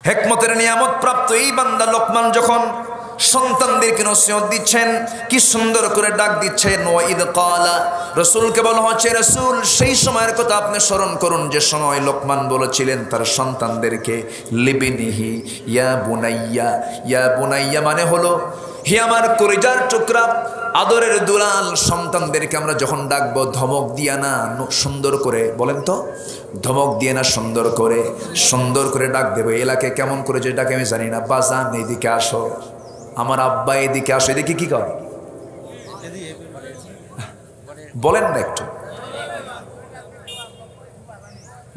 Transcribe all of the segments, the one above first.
হিকমতের নিয়ামত প্রাপ্ত এই বান্দা লোকমান যখন সন্তানদেরকে নসিহত দিচ্ছেন, কি সুন্দর করে ডাক দিচ্ছেন। ওয়াইদ ক্বালা, রাসূলকে বলা হচ্ছে, রাসূল সেই সময়ের কথা আপনি স্মরণ করুন যে সময় লোকমান বলেছিলেন তার সন্তানদেরকে লিবিনিহি ইয়া বুনাইয়া। ইয়া বুনাইয়া মানে হলো হে আমার কলিজার টুকরা, আদরের দুলাল সন্তানদেরকে আমরা যখন ডাকবো ধমক দিয়া না, সুন্দর করে বলেন তো, ধমক দিয়ে না, সুন্দর করে ডাক দেবো। এলাকায় কেমন করে যে ডাকে আমি জানি না, বাজান এইদিকে আসো, আমার আব্বা এদিকে আসো। এদিকে কি কর বলেন না একটু,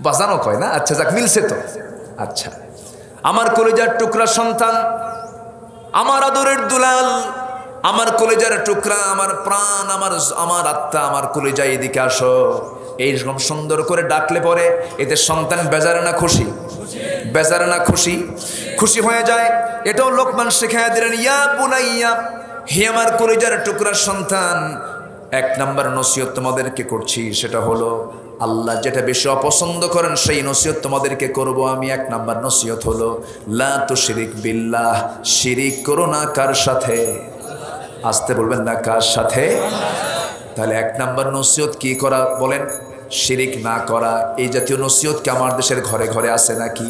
বাজানো কয় না? আচ্ছা যাক, মিলছে তো। আচ্ছা, আমার কলিজার টুকরা সন্তান, আমার আদরের দুলাল, আমার কলিজার টুকরা, আমার প্রাণ, আমার আত্মা, আমার কলিজা, এদিকে আসো। এইরকম সুন্দর করে ডাকলে পরে এতে সন্তান বেজারে না খুশি? বেজারে না খুশি? খুশি হয়ে যায়। এটাও লোকমান শিখাইয়া দিলেন, ইয়া বুনাইয়া, হে আমার কলিজার টুকরা সন্তান, এক নাম্বার নসিহত তোমাদেরকে করছি, সেটা হলো আল্লাহ যেটা বেশি অপছন্দ করেন সেই নসিহত তোমাদেরকে করব আমি। এক নাম্বার নসিহত হলো লা তুশরিক বিল্লাহ, শিরিক করো না কার সাথে? আসতে বলবেন না, কার সাথে? তাহলে এক নাম্বার নসিহত কি করা বলেন? শিরিক না করা। এই জাতীয় নসিহত কি আমার দেশের ঘরে ঘরে আছে নাকি?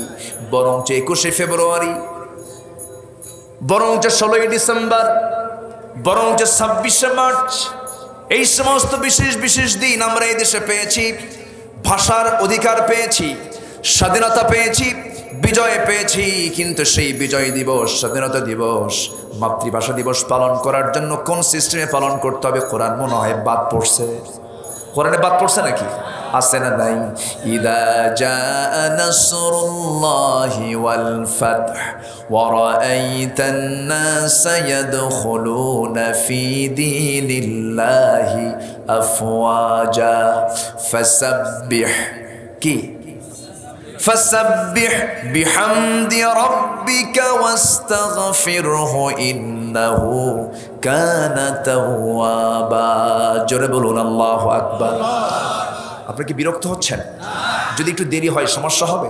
বরঞ্চ 21শে ফেব্রুয়ারি, বরঞ্চ 16ই ডিসেম্বর, বরঞ্চ 26শে মার্চ, এই সমস্ত বিশেষ বিশেষ দিন আমরা এই দেশে পেয়েছি। ভাষার অধিকার পেয়েছি, স্বাধীনতা পেয়েছি, বিজয় পেয়েছি। কিন্তু সেই বিজয় দিবস, স্বাধীনতা দিবস, মাতৃভাষা দিবস পালন করার জন্য কোন সিস্টেমে পালন করতে হবে? কোরআন মনে হয় বাদ পড়ছে। কোরআনে বাদ পড়ছে নাকি? আছে না নাই? ইদা জাআ নাসরুল্লাহি ওয়াল ফাতহ ওয়া রাআইতান নাসা ইয়াদখুলুনা ফি দীনিল্লাহি আফওয়াজা ফাসাব্বিহ কি ফাসাব্বিহ বিহামদি রাব্বিকা ওয়াস্তাগফিরহু ইন্নাহু কানা তাওয়াবা। জোরে বলুন আল্লাহু আকবার। আপনি কি বিরক্ত হচ্ছেন? যদি একটু দেরি হয় সমস্যা হবে?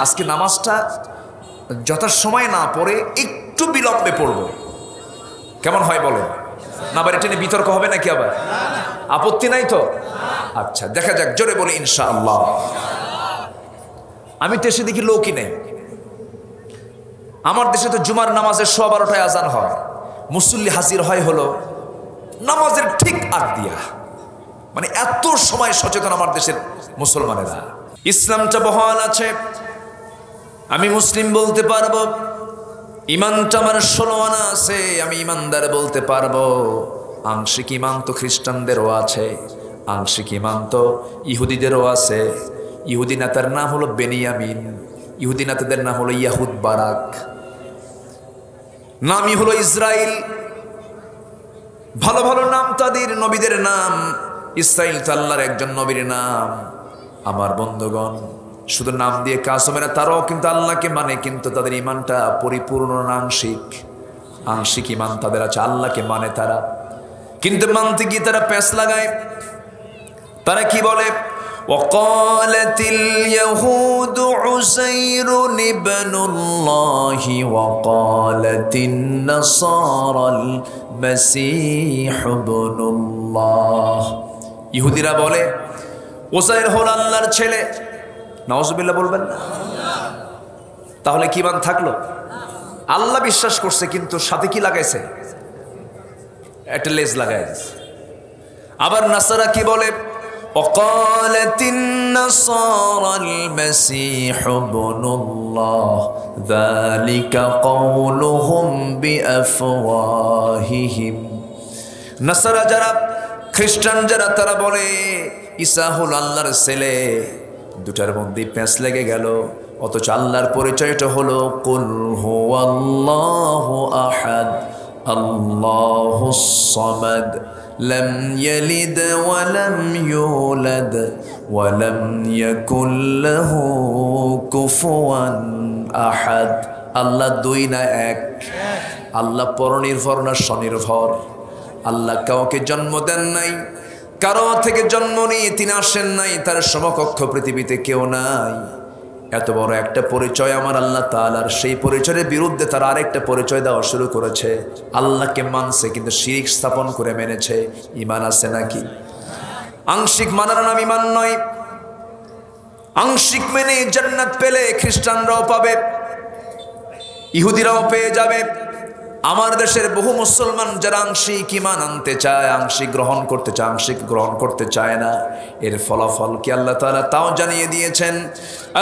আজকে নামাজটা যথাসময়ে না পড়ে একটু বিলম্বে পড়ব, কেমন হয় বলেন? না আবার এটা নিয়ে বিতর্ক হবে নাকি? আবার আপত্তি নাই তো? আচ্ছা, দেখা যাক। জোরে বলি ইনশাআল্লাহ। আমি তো এসে দেখি লোকই নেই। আমার দেশে তো জুমার নামাজের 12:15 আজান হয়, মুসল্লি হাজির হয় হলো নামাজের ঠিক আগ দিয়া। মানে এত সময় সচেতন আমার দেশের মুসলমানেরা। ইসলামটা বহাল আছে, আমি মুসলিম বলতে পারবো। ইমানটা আমার 16 আনা আছে, আমি ইমানদার বলতে পারবো। আংশিক ইমান তো খ্রিস্টানদেরও আছে, আংশিক ইমান তো ইহুদিদেরও আছে। ইহুদি নেতার নাম হলো বেনিয়ামিন, ইহুদি নেতাদের নাম হলো ইয়াহুদ বারাক, নামই হলো ইসরাইল। ভালো ভালো নাম তাদের, নবীদের নাম। ইসরাইল তো আল্লাহর একজন নবীর নাম। আমার বন্ধুগণ, শুধু নাম দিয়ে কাজ হবে না, তারাও কিন্তু আল্লাহকে মানে, কিন্তু তাদের ইমানটা পরিপূর্ণ না, আংশিক। আংশিক ইমান তাদের আছে, আল্লাহকে মানে তারা, কিন্তু মানতে গিয়ে তারা প্যাঁচ লাগায়। তারা কি বলে? وقالت اليهود عزير ابن الله وقالت النصارى المسيح ابن الله। ইহুদিরা বলে উযাইর হলো আল্লাহর ছেলে। নাউজুবিল্লাহ বলবেন না? তাহলে কি মান থাকলো? আল্লাহ বিশ্বাস করছে, কিন্তু সাথে কি লাগাইছে? একটা লেজ লাগাইছে। আবার নাসারা কি বলে? وقالت النصارى المسيح ابن الله ذلك قولهم بأفواههم। নাসারা যারা, খ্রিস্টান যারা, তারা বলে ঈসা হলো আল্লাহর ছেলে। দুটার মধ্যে প্যাঁচ লেগে গেল। অথচ আল্লাহর পরিচয়টা হলো কুল হুয়াল্লাহু আহাদ আল্লাহুস সামাদ لم يلد ولم يولد ولم يكن له كفوا أحد। আল্লাহ দুই না এক। আল্লাহ পরনির্ভর না স্বনির্ভর। আল্লাহ কাউকে জন্ম দেন নাই, কারো থেকে জন্ম নিয়ে তিনি আসেন নাই, তার সমকক্ষ পৃথিবীতে কেউ নাই। এত বড় একটা পরিচয় আমার আল্লাহ তাআলার, সেই পরিচয়ের বিরুদ্ধে তারা আরেকটা পরিচয় দেওয়া শুরু করেছে। আল্লাহকে মানছে কিন্তু শিরক স্থাপন করে মেনেছে। ঈমান আছে নাকি? আংশিক মানার নাম ঈমান নয়। আংশিক মেনে জান্নাত পেলে খ্রিস্টানরাও পাবে, ইহুদিরাও পেয়ে যাবে। আমার দেশের বহু মুসলমান যারা আংশিক ঈমান আনতে চায়, আংশিক গ্রহণ করতে চায়, আংশিক গ্রহণ করতে চায় না, এর ফলাফল কি আল্লাহ তাআলা তাও জানিয়ে দিয়েছেন।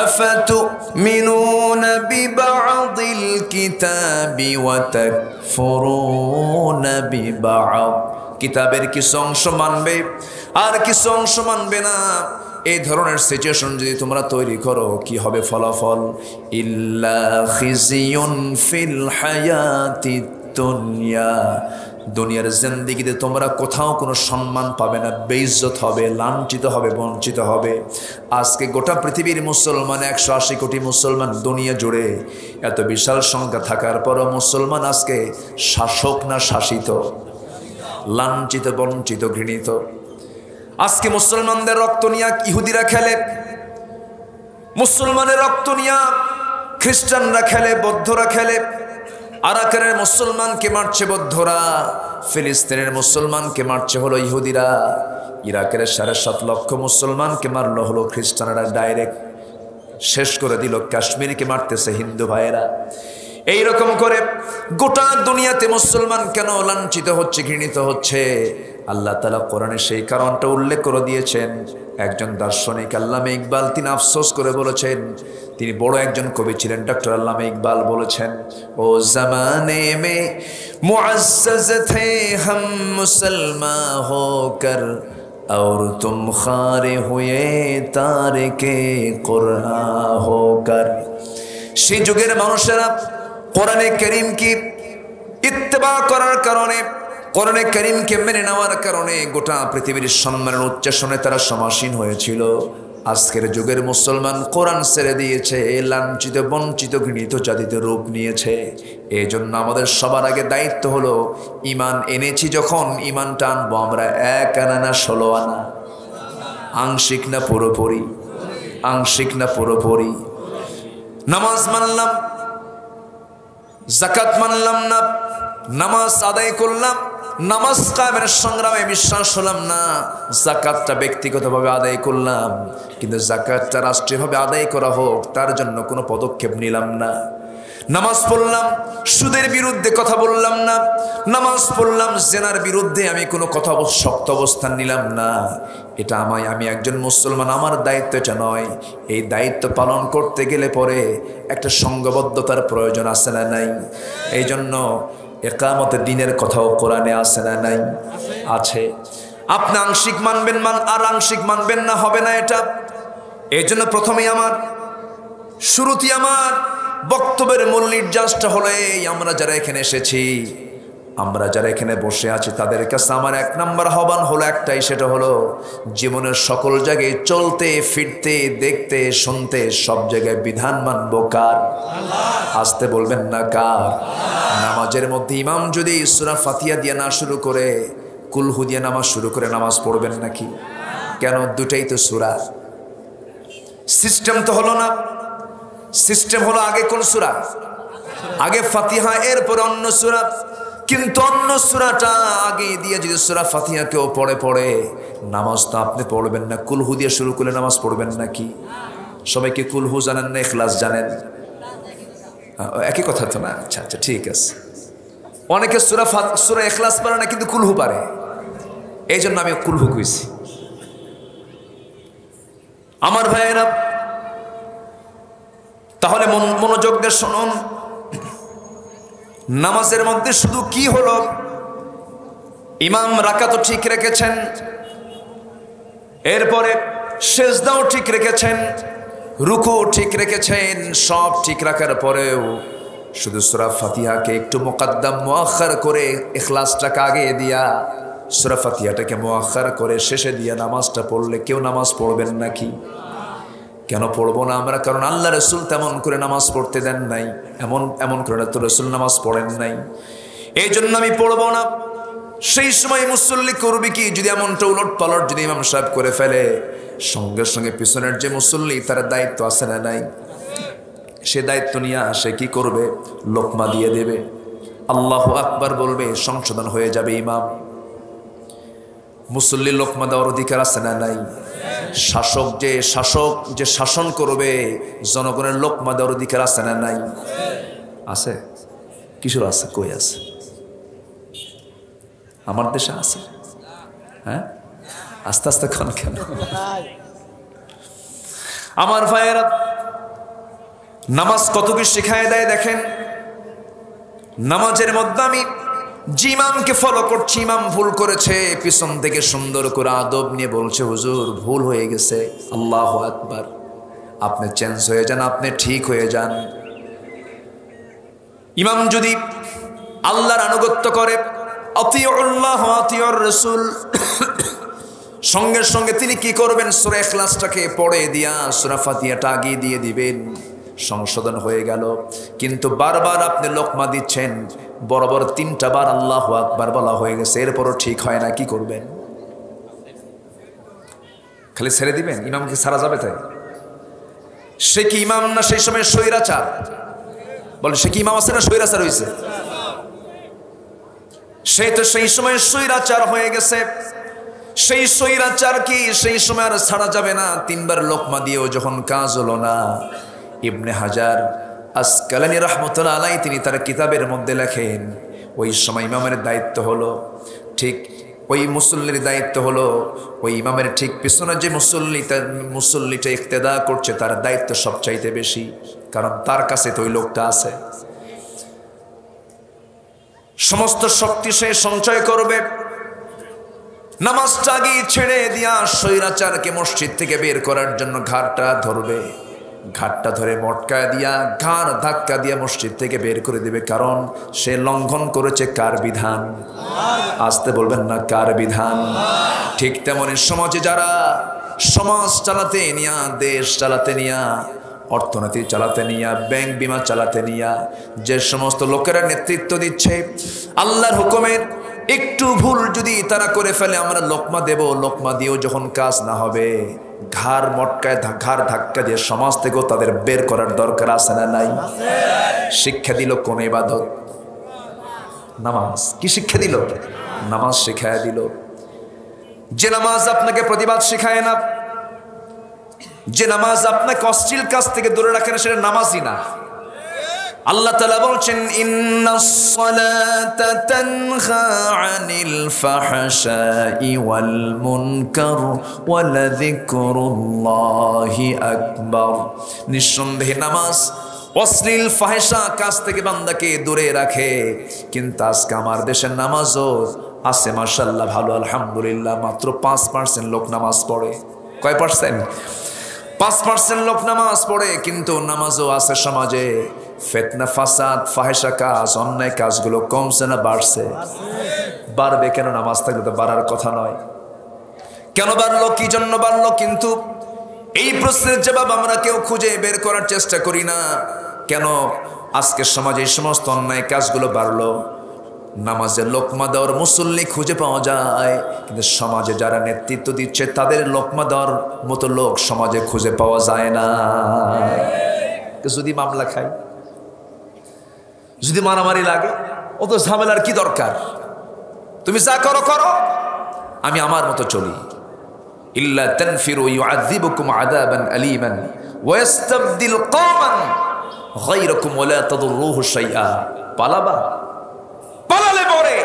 আফাতুমিনুনা বিবা'দিল কিতাবি ওয়া তাকফুরুনা বিবা'দ, কিতাবের কিছু অংশ মানবে আর কিছু অংশ মানবে না। এই ধরনের সিচুয়েশন যদি তোমরা তৈরি করো, কি হবে ফলাফল? ইল্লা খিজিয়ুন ফিল হায়াতিদ দুনিয়া, দুনিয়ার জিন্দেগিতে তোমরা কোথাও কোনো সম্মান পাবে না, বেইজ্জত হবে, লাঞ্ছিত হবে, বঞ্চিত হবে। আজকে গোটা পৃথিবীর মুসলমান 180 কোটি মুসলমান দুনিয়া জুড়ে, এত বিশাল সংখ্যা থাকার পরও মুসলমান আজকে শাসক না শাসিত, লাঞ্ছিত, বঞ্চিত, ঘৃণিত। আজকে মুসলমানদের রক্ত নিয়ে ইহুদিরা খেলে, মুসলমানের রক্ত নিয়ে খ্রিস্টানরা খেলে, বৌদ্ধরা খেলে। আরাকানের মুসলমানকে মারছে বৌদ্ধরা, ফিলিস্তিনের মুসলমানকে মারছে হলো ইহুদিরা, ইরাকের 7.5 লক্ষ মুসলমানকে মারলো হলো খ্রিস্টানরা, ডাইরেক্ট শেষ করে দিল। কাশ্মীরকে মারতেছে হিন্দু ভাইয়েরা। এইরকম করে গোটা দুনিয়াতে মুসলমান কেন লাঞ্ছিত হচ্ছে, ঘৃণিত হচ্ছে? আল্লাহ তাআলা কোরআনে সেই কারণটা উল্লেখ করে দিয়েছেন। একজন দার্শনিক আল্লামা ইকবাল তিনি আফসোস করে বলেছেন, তিনি বড় একজন কবি ছিলেন, ডক্টর আল্লামা ইকবাল বলেছেন, ও জামানে মে মুআজ্জাজ থে হাম মুসলমান হোকর और तुम खारे हुए तारिके कुरान होकर। সেই যুগের মানুষেরা কোরআনে কারীমকে ইত্তেবা করার কারণে, কোরআনে কারীমকে মেনে নেওয়ার কারণে গোটা পৃথিবীর সম্মানের উচ্চাসনে তারা সমাসীন হয়েছিল। আজকের যুগের মুসলমান কোরআন ছেড়ে দিয়েছে, লাঞ্ছিত, বঞ্চিত, ঘৃণিত জাতিতে রূপ নিয়েছে। এই জন্য আমাদের সবার আগে দায়িত্ব হলো, ঈমান এনেছি যখন ঈমানটা আনবো আমরা 1 আনা না 16 আনা, আংশিক না পুরোপুরি, আংশিক না পুরোপুরি। নামাজ মানলাম, যাকাত মানলাম না, নামাজ আদায় করলাম, নামাজ কায়েমের সংগ্রামে বিশ্বাস হলাম না, যাকাতটা ব্যক্তিগতভাবে আদায় করলাম কিন্তু যাকাতটা রাষ্ট্রীয়ভাবে আদায় করা হোক তার জন্য কোনো পদক্ষেপ নিলাম না। নামাজ পড়লাম, সুদের বিরুদ্ধে কথা বললাম না, নামাজ পড়লাম, জেনার বিরুদ্ধে আমি কোনো কথা শক্ত অবস্থান নিলাম না। এটা আমি একজন মুসলমান, আমার দায়িত্ব এটা নয়। এই দায়িত্ব পালন করতে গেলে পরে একটা সংঘবদ্ধতার প্রয়োজন আছে না নাই? এই জন্য একামতে দিনের কথাও কোরআনে আছে না নাই? আছে। আপনি আংশিক মানবেন আর আংশিক মানবেন না, হবে না এটা। এই জন্য প্রথমেই আমার শুরুতেই আমার বক্তব্যের মূল নির্যাসটা হলো এই, আমরা যারা এখানে এসেছি, আমরা যারা এখানে বসে আছি, তাদের কাছে আমার 1 নম্বর আহ্বান হলো একটাই, সেটা হলো জীবনের সকল জায়গায় চলতে, ফিরতে, দেখতে, শুনতে সব জায়গায় বিধান মানব কার? আসতে বলবেন না কার? নামাজের মধ্যে ইমাম যদি সূরা ফাতিহা দিয়ে না শুরু করে, কুলহু দিয়ে নামাজ শুরু করে নামাজ পড়বেন নাকি? কেন? দুটাই তো সূরা। সিস্টেম তো হলো না। সিস্টেম হলো আগে কোন সূরা? আগে ফাতিহা, এরপরে অন্য সূরা। কিন্তু অন্য সূরাটা আগে দিয়ে যদি সূরা ফাতিহা কেউ পড়ে নামাজ তো আপনি পড়বেন না। কুলহু দিয়ে শুরু করলে নামাজ পড়বেন নাকি? সবাইকে কুলহু জানেন না ইখলাস জানেন? একই কথা তো না? আচ্ছা আচ্ছা, ঠিক আছে। অনেকে সূরা ইখলাস পারে না কিন্তু কুলহু পারে, এই জন্য আমি কুলহু কইছি। আমার ভাইয়েরা, তাহলে মনোযোগ দিয়ে শুনুন। নামাজের মধ্যে শুধু কি হলো? ইমাম রাকাতও ঠিক রেখেছেন, এরপরে সেজদাও ঠিক রেখেছেন, রুকুও ঠিক রেখেছেন। সব ঠিক রাখার পরেও শুধু সূরা ফাতিহাকে একটু মুকদ্দম মুআখার করে, ইখলাসটাকে আগে দিয়া সূরা ফাতিহাটাকে মুআখার করে শেষে দিয়া নামাজটা পড়লে কেউ নামাজ পড়বেন নাকি? কেন পড়বো না আমরা? কারণ আল্লাহ রাসূল তেমন করে নামাজ পড়তে দেন নাই, এমন করে তো রাসূল নামাজ পড়েন নাই। এই জন্য আমি পড়বো না। সেই সময় মুসল্লি করবে কি? যদি এমনটা উলট পালট যদি ইমাম সাহেব করে ফেলে, সঙ্গে সঙ্গে পিছনের যে মুসল্লি তার দায়িত্ব আছে না নাই? সে দায়িত্ব নিয়ে সে কি করবে? লোকমা দিয়ে দেবে। আল্লাহু আকবার বলবে, সংশোধন হয়ে যাবে। ইমাম মুসল্লি লোকমা দেওয়ার অধিকার আছে না নাই? শাসক যে শাসন করবে জনগণের লোকমা দেওয়ার অধিকার আছে না নাই? আছে। কিশোর আছে? কই আছে? আমার দেশে আছে। হ্যাঁ, আস্তে আস্তে ক্ষণ কেন? আমার ভাইয়েরা, নামাজ কত কি শিখায় দেয় দেখেন। নামাজের মধ্যে আমি যে ইমামকে ফলো করছি, ইমাম ভুল করেছে, পিছন থেকে সুন্দর করে আদব নিয়ে বলছে, হুজুর ভুল হয়ে গেছে, আল্লাহু আকবার, আপনি চেঞ্জ হয়ে যান, আপনি ঠিক হয়ে যান। ইমাম যদি আল্লাহর আনুগত্য করে, আতিউল্লাহ আতিউর রাসূল, সঙ্গে সঙ্গে তিনি কি করবেন? সূরা ইখলাসটাকে পড়ে দিয়া সূরা ফাতিহাটা আগিয়ে দিয়ে দিবেন, সংশোধন হয়ে গেল। কিন্তু বারবার আপনি লোকমা দিচ্ছেন, বরাবর 3টা বার আল্লাহু আকবার বলা হয়ে গেছে, এরপরও ঠিক হয় না, কি করবেন? খালি ছেড়ে দিবেন? ইমামকে ছাড়া যাবে? তাই সে কি ইমাম না সেই সময় স্বৈরাচার? বলে সে কি ইমাম আছে না স্বৈরাচার হয়েছে? সে তো সেই সময় স্বৈরাচার হয়ে গেছে। সেই স্বৈরাচার কি সেই সময় আর ছাড়া যাবে না? 3বার লোকমা দিয়েও যখন কাজ হলো না, ইবনে হাজার আসকালানী রাহমাতুল্লাহ আলাইহি তিনি তার কিতাবের মধ্যে লেখেন, ওই সময় ইমামের দায়িত্ব হলো, ঠিক ওই মুসল্লির দায়িত্ব হলো, ওই ইমামের ঠিক পিছনে যে মুসল্লিটা ইক্তেদা করছে তার দায়িত্ব সবচাইতে বেশি, কারণ তার কাছে তো ওই লোকটা আছে। সমস্ত শক্তি সে সঞ্চয় করবে, নামাজটা আগিয়ে ছেড়ে দিয়া স্বৈরাচারকে মসজিদ থেকে বের করার জন্য ঘাটটা ধরবে, ঘাটটা ধরে মটকা দিয়া ঘাড় ধাক্কা দিয়া মসজিদ থেকে বের করে দেবে, কারণ সে লঙ্ঘন করেছে কার বিধান? আসতে বলবেন না, কার বিধান? ঠিক তেমনি সমাজে যারা সমাজ চালাতে নিয়া, দেশ চালাতে নিয়া, অর্থনীতি চালাতে নিয়া, ব্যাংক বিমা চালাতে নিয়া যে সমস্ত লোকেরা নেতৃত্ব দিচ্ছে, আল্লাহর হুকুমের একটু ভুল যদি তারা করে ফেলে, আমরা লোকমা দেব, লোকমা দিয়েও যখন কাজ না হবে, ঘাড় মটকায় ঘাড় ধাক্কা দিয়ে সমাজ থেকেও তাদের বের করার দরকার আছে না নাই? শিক্ষা দিল কোন ইবাদত? নামাজ। কি শিক্ষা দিল? নামাজ শিখায় দিল। যে নামাজ আপনাকে প্রতিবাদ শিখায় না, যে নামাজ আপনাকে অশ্লীল কাজ থেকে দূরে রাখে না, সেটা নামাজই না। আল্লাহ তাআলা বলছেন, ইন্নাস সালাতা তানহা আনিল ফাহশাই ওয়াল মুনকার ওয়া লাযিকরুল্লাহি আকবার। নিঃসন্দেহে নামাজ অশ্লীল ফাহিশা কাজ থেকে বান্দাকে দূরে রাখে। কিন্তু আজকে আমার দেশের নামাজও আছে মাশাআল্লাহ, ভালো আলহামদুলিল্লাহ, মাত্র 5% লোক নামাজ পড়ে। কয় পার্সেন্ট? 5% লোক নামাজ পড়ে, কিন্তু নামাজও আছে সমাজে ফিতনা, ফাসাদ, ফাহিশা কাজ, অন্যায় কাজগুলো কমছে না বাড়ছে? বাড়বে কেন? নামাজ থাকলে তো বাড়ার কথা নয়। কেন বাড়লো? কি জন্য বাড়লো? কিন্তু এই প্রশ্নের জবাব আমরা কেউ খুঁজে বের করার চেষ্টা করি না। কেন আজকের সমাজে এই সমস্ত অন্যায় কাজগুলো বাড়লো? নামাজের লোকমা দেওয়ার মুসল্লি খুঁজে পাওয়া যায়, কিন্তু সমাজে যারা নেতৃত্ব দিচ্ছে তাদের লোকমা দেওয়ার মতো লোক সমাজে খুঁজে পাওয়া যায় না। যদি মামলা খাই, যদি মারামারি লাগে, অত ঝামেলার কি দরকার? তুমি যা করো করো, আমি আমার মতো চলি। ইল্লা তানফিরু ইউআযিবুকুম আযাবান আলীমান ওয়া ইস্তাবদিল কওমান গায়রাকুম ওয়া লা তাদুররুহু শাইআ। পালাবা, পালালে পরে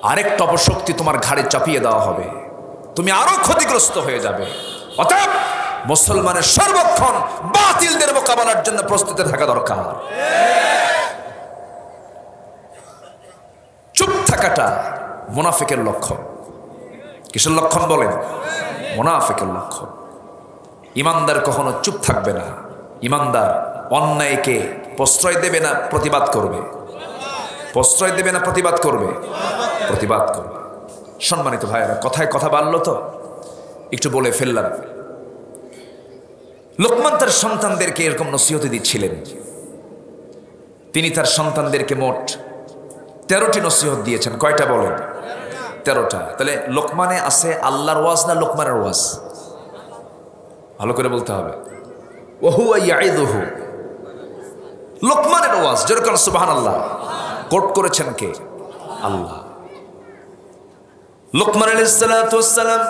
আরেকটা অপশক্তি তোমার ঘাড়ে চাপিয়ে দেওয়া হবে, তুমি আরো ক্ষতিগ্রস্ত হয়ে যাবে। অতএব মুসলমানের সর্বক্ষণ বাতিলদের মোকাবেলার জন্য প্রস্তুত থাকা দরকার। চুপ থাকাটা মুনাফিকের লক্ষণ। কিসের লক্ষণ বলেন? মুনাফিকের লক্ষণ। ইমানদার কখনো চুপ থাকবে না। ইমানদার অন্যায়কে প্রশ্রয় দেবে না, প্রতিবাদ করবে। প্রশ্রয় দেবে না, প্রতিবাদ করবে। প্রতিবাদ করবে। সম্মানিত ভাইয়েরা, কথায় কথা বাড়লো তো একটু বলে ফেললাম। লোকমান তার সন্তানদেরকে এরকম নসিহত দিচ্ছিলেন। তিনি তার সন্তানদেরকে মোট 13টি নসিহত দিয়েছেন। কয়টা বলেন? 13টা। তাহলে লোকমানে আছে আল্লাহর ওয়াজ না লোকমানের ওয়াজ? ভালো করে বলতে হবে। ওহুয়া ইয়াইদুহু, লোকমানের ওয়াজ, যেরকম সুবহানাল্লাহ, কোট করেছেন কে? আল্লাহ। লোকমান আলাইহিস সালাতু ওয়াস সালাম,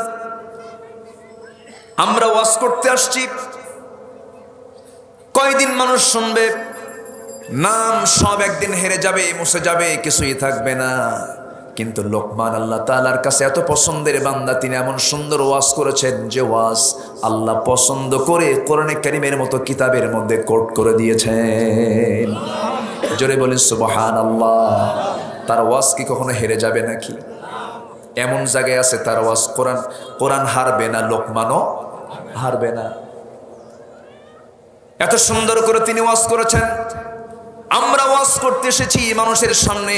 আমরা ওয়াজ করতে আসছি, কয়দিন মানুষ শুনবে? নাম সব একদিন হেরে যাবে, মুছে যাবে, কিছুই থাকবে না। কিন্তু লোকমান আল্লাহ তাআলার কাছে এত পছন্দের বান্দা, তিনি এমন সুন্দর ওয়াজ করেছেন যে ওয়াজ আল্লাহ পছন্দ করে কোরআনে কারীমের মতো কিতাবের মধ্যে কোট করে দিয়েছেন। জোরে বলেন সুবহানাল্লাহ। তার ওয়াজ কি কখনো হেরে যাবে নাকি? এমন জায়গায় আছে তার ওয়াজ, কোরআন হারবে না, লোকমানও হারবে না। এত সুন্দর করে তিনি ওয়াজ করেছেন। আমরা ওয়াজ করতে এসেছি মানুষের সামনে,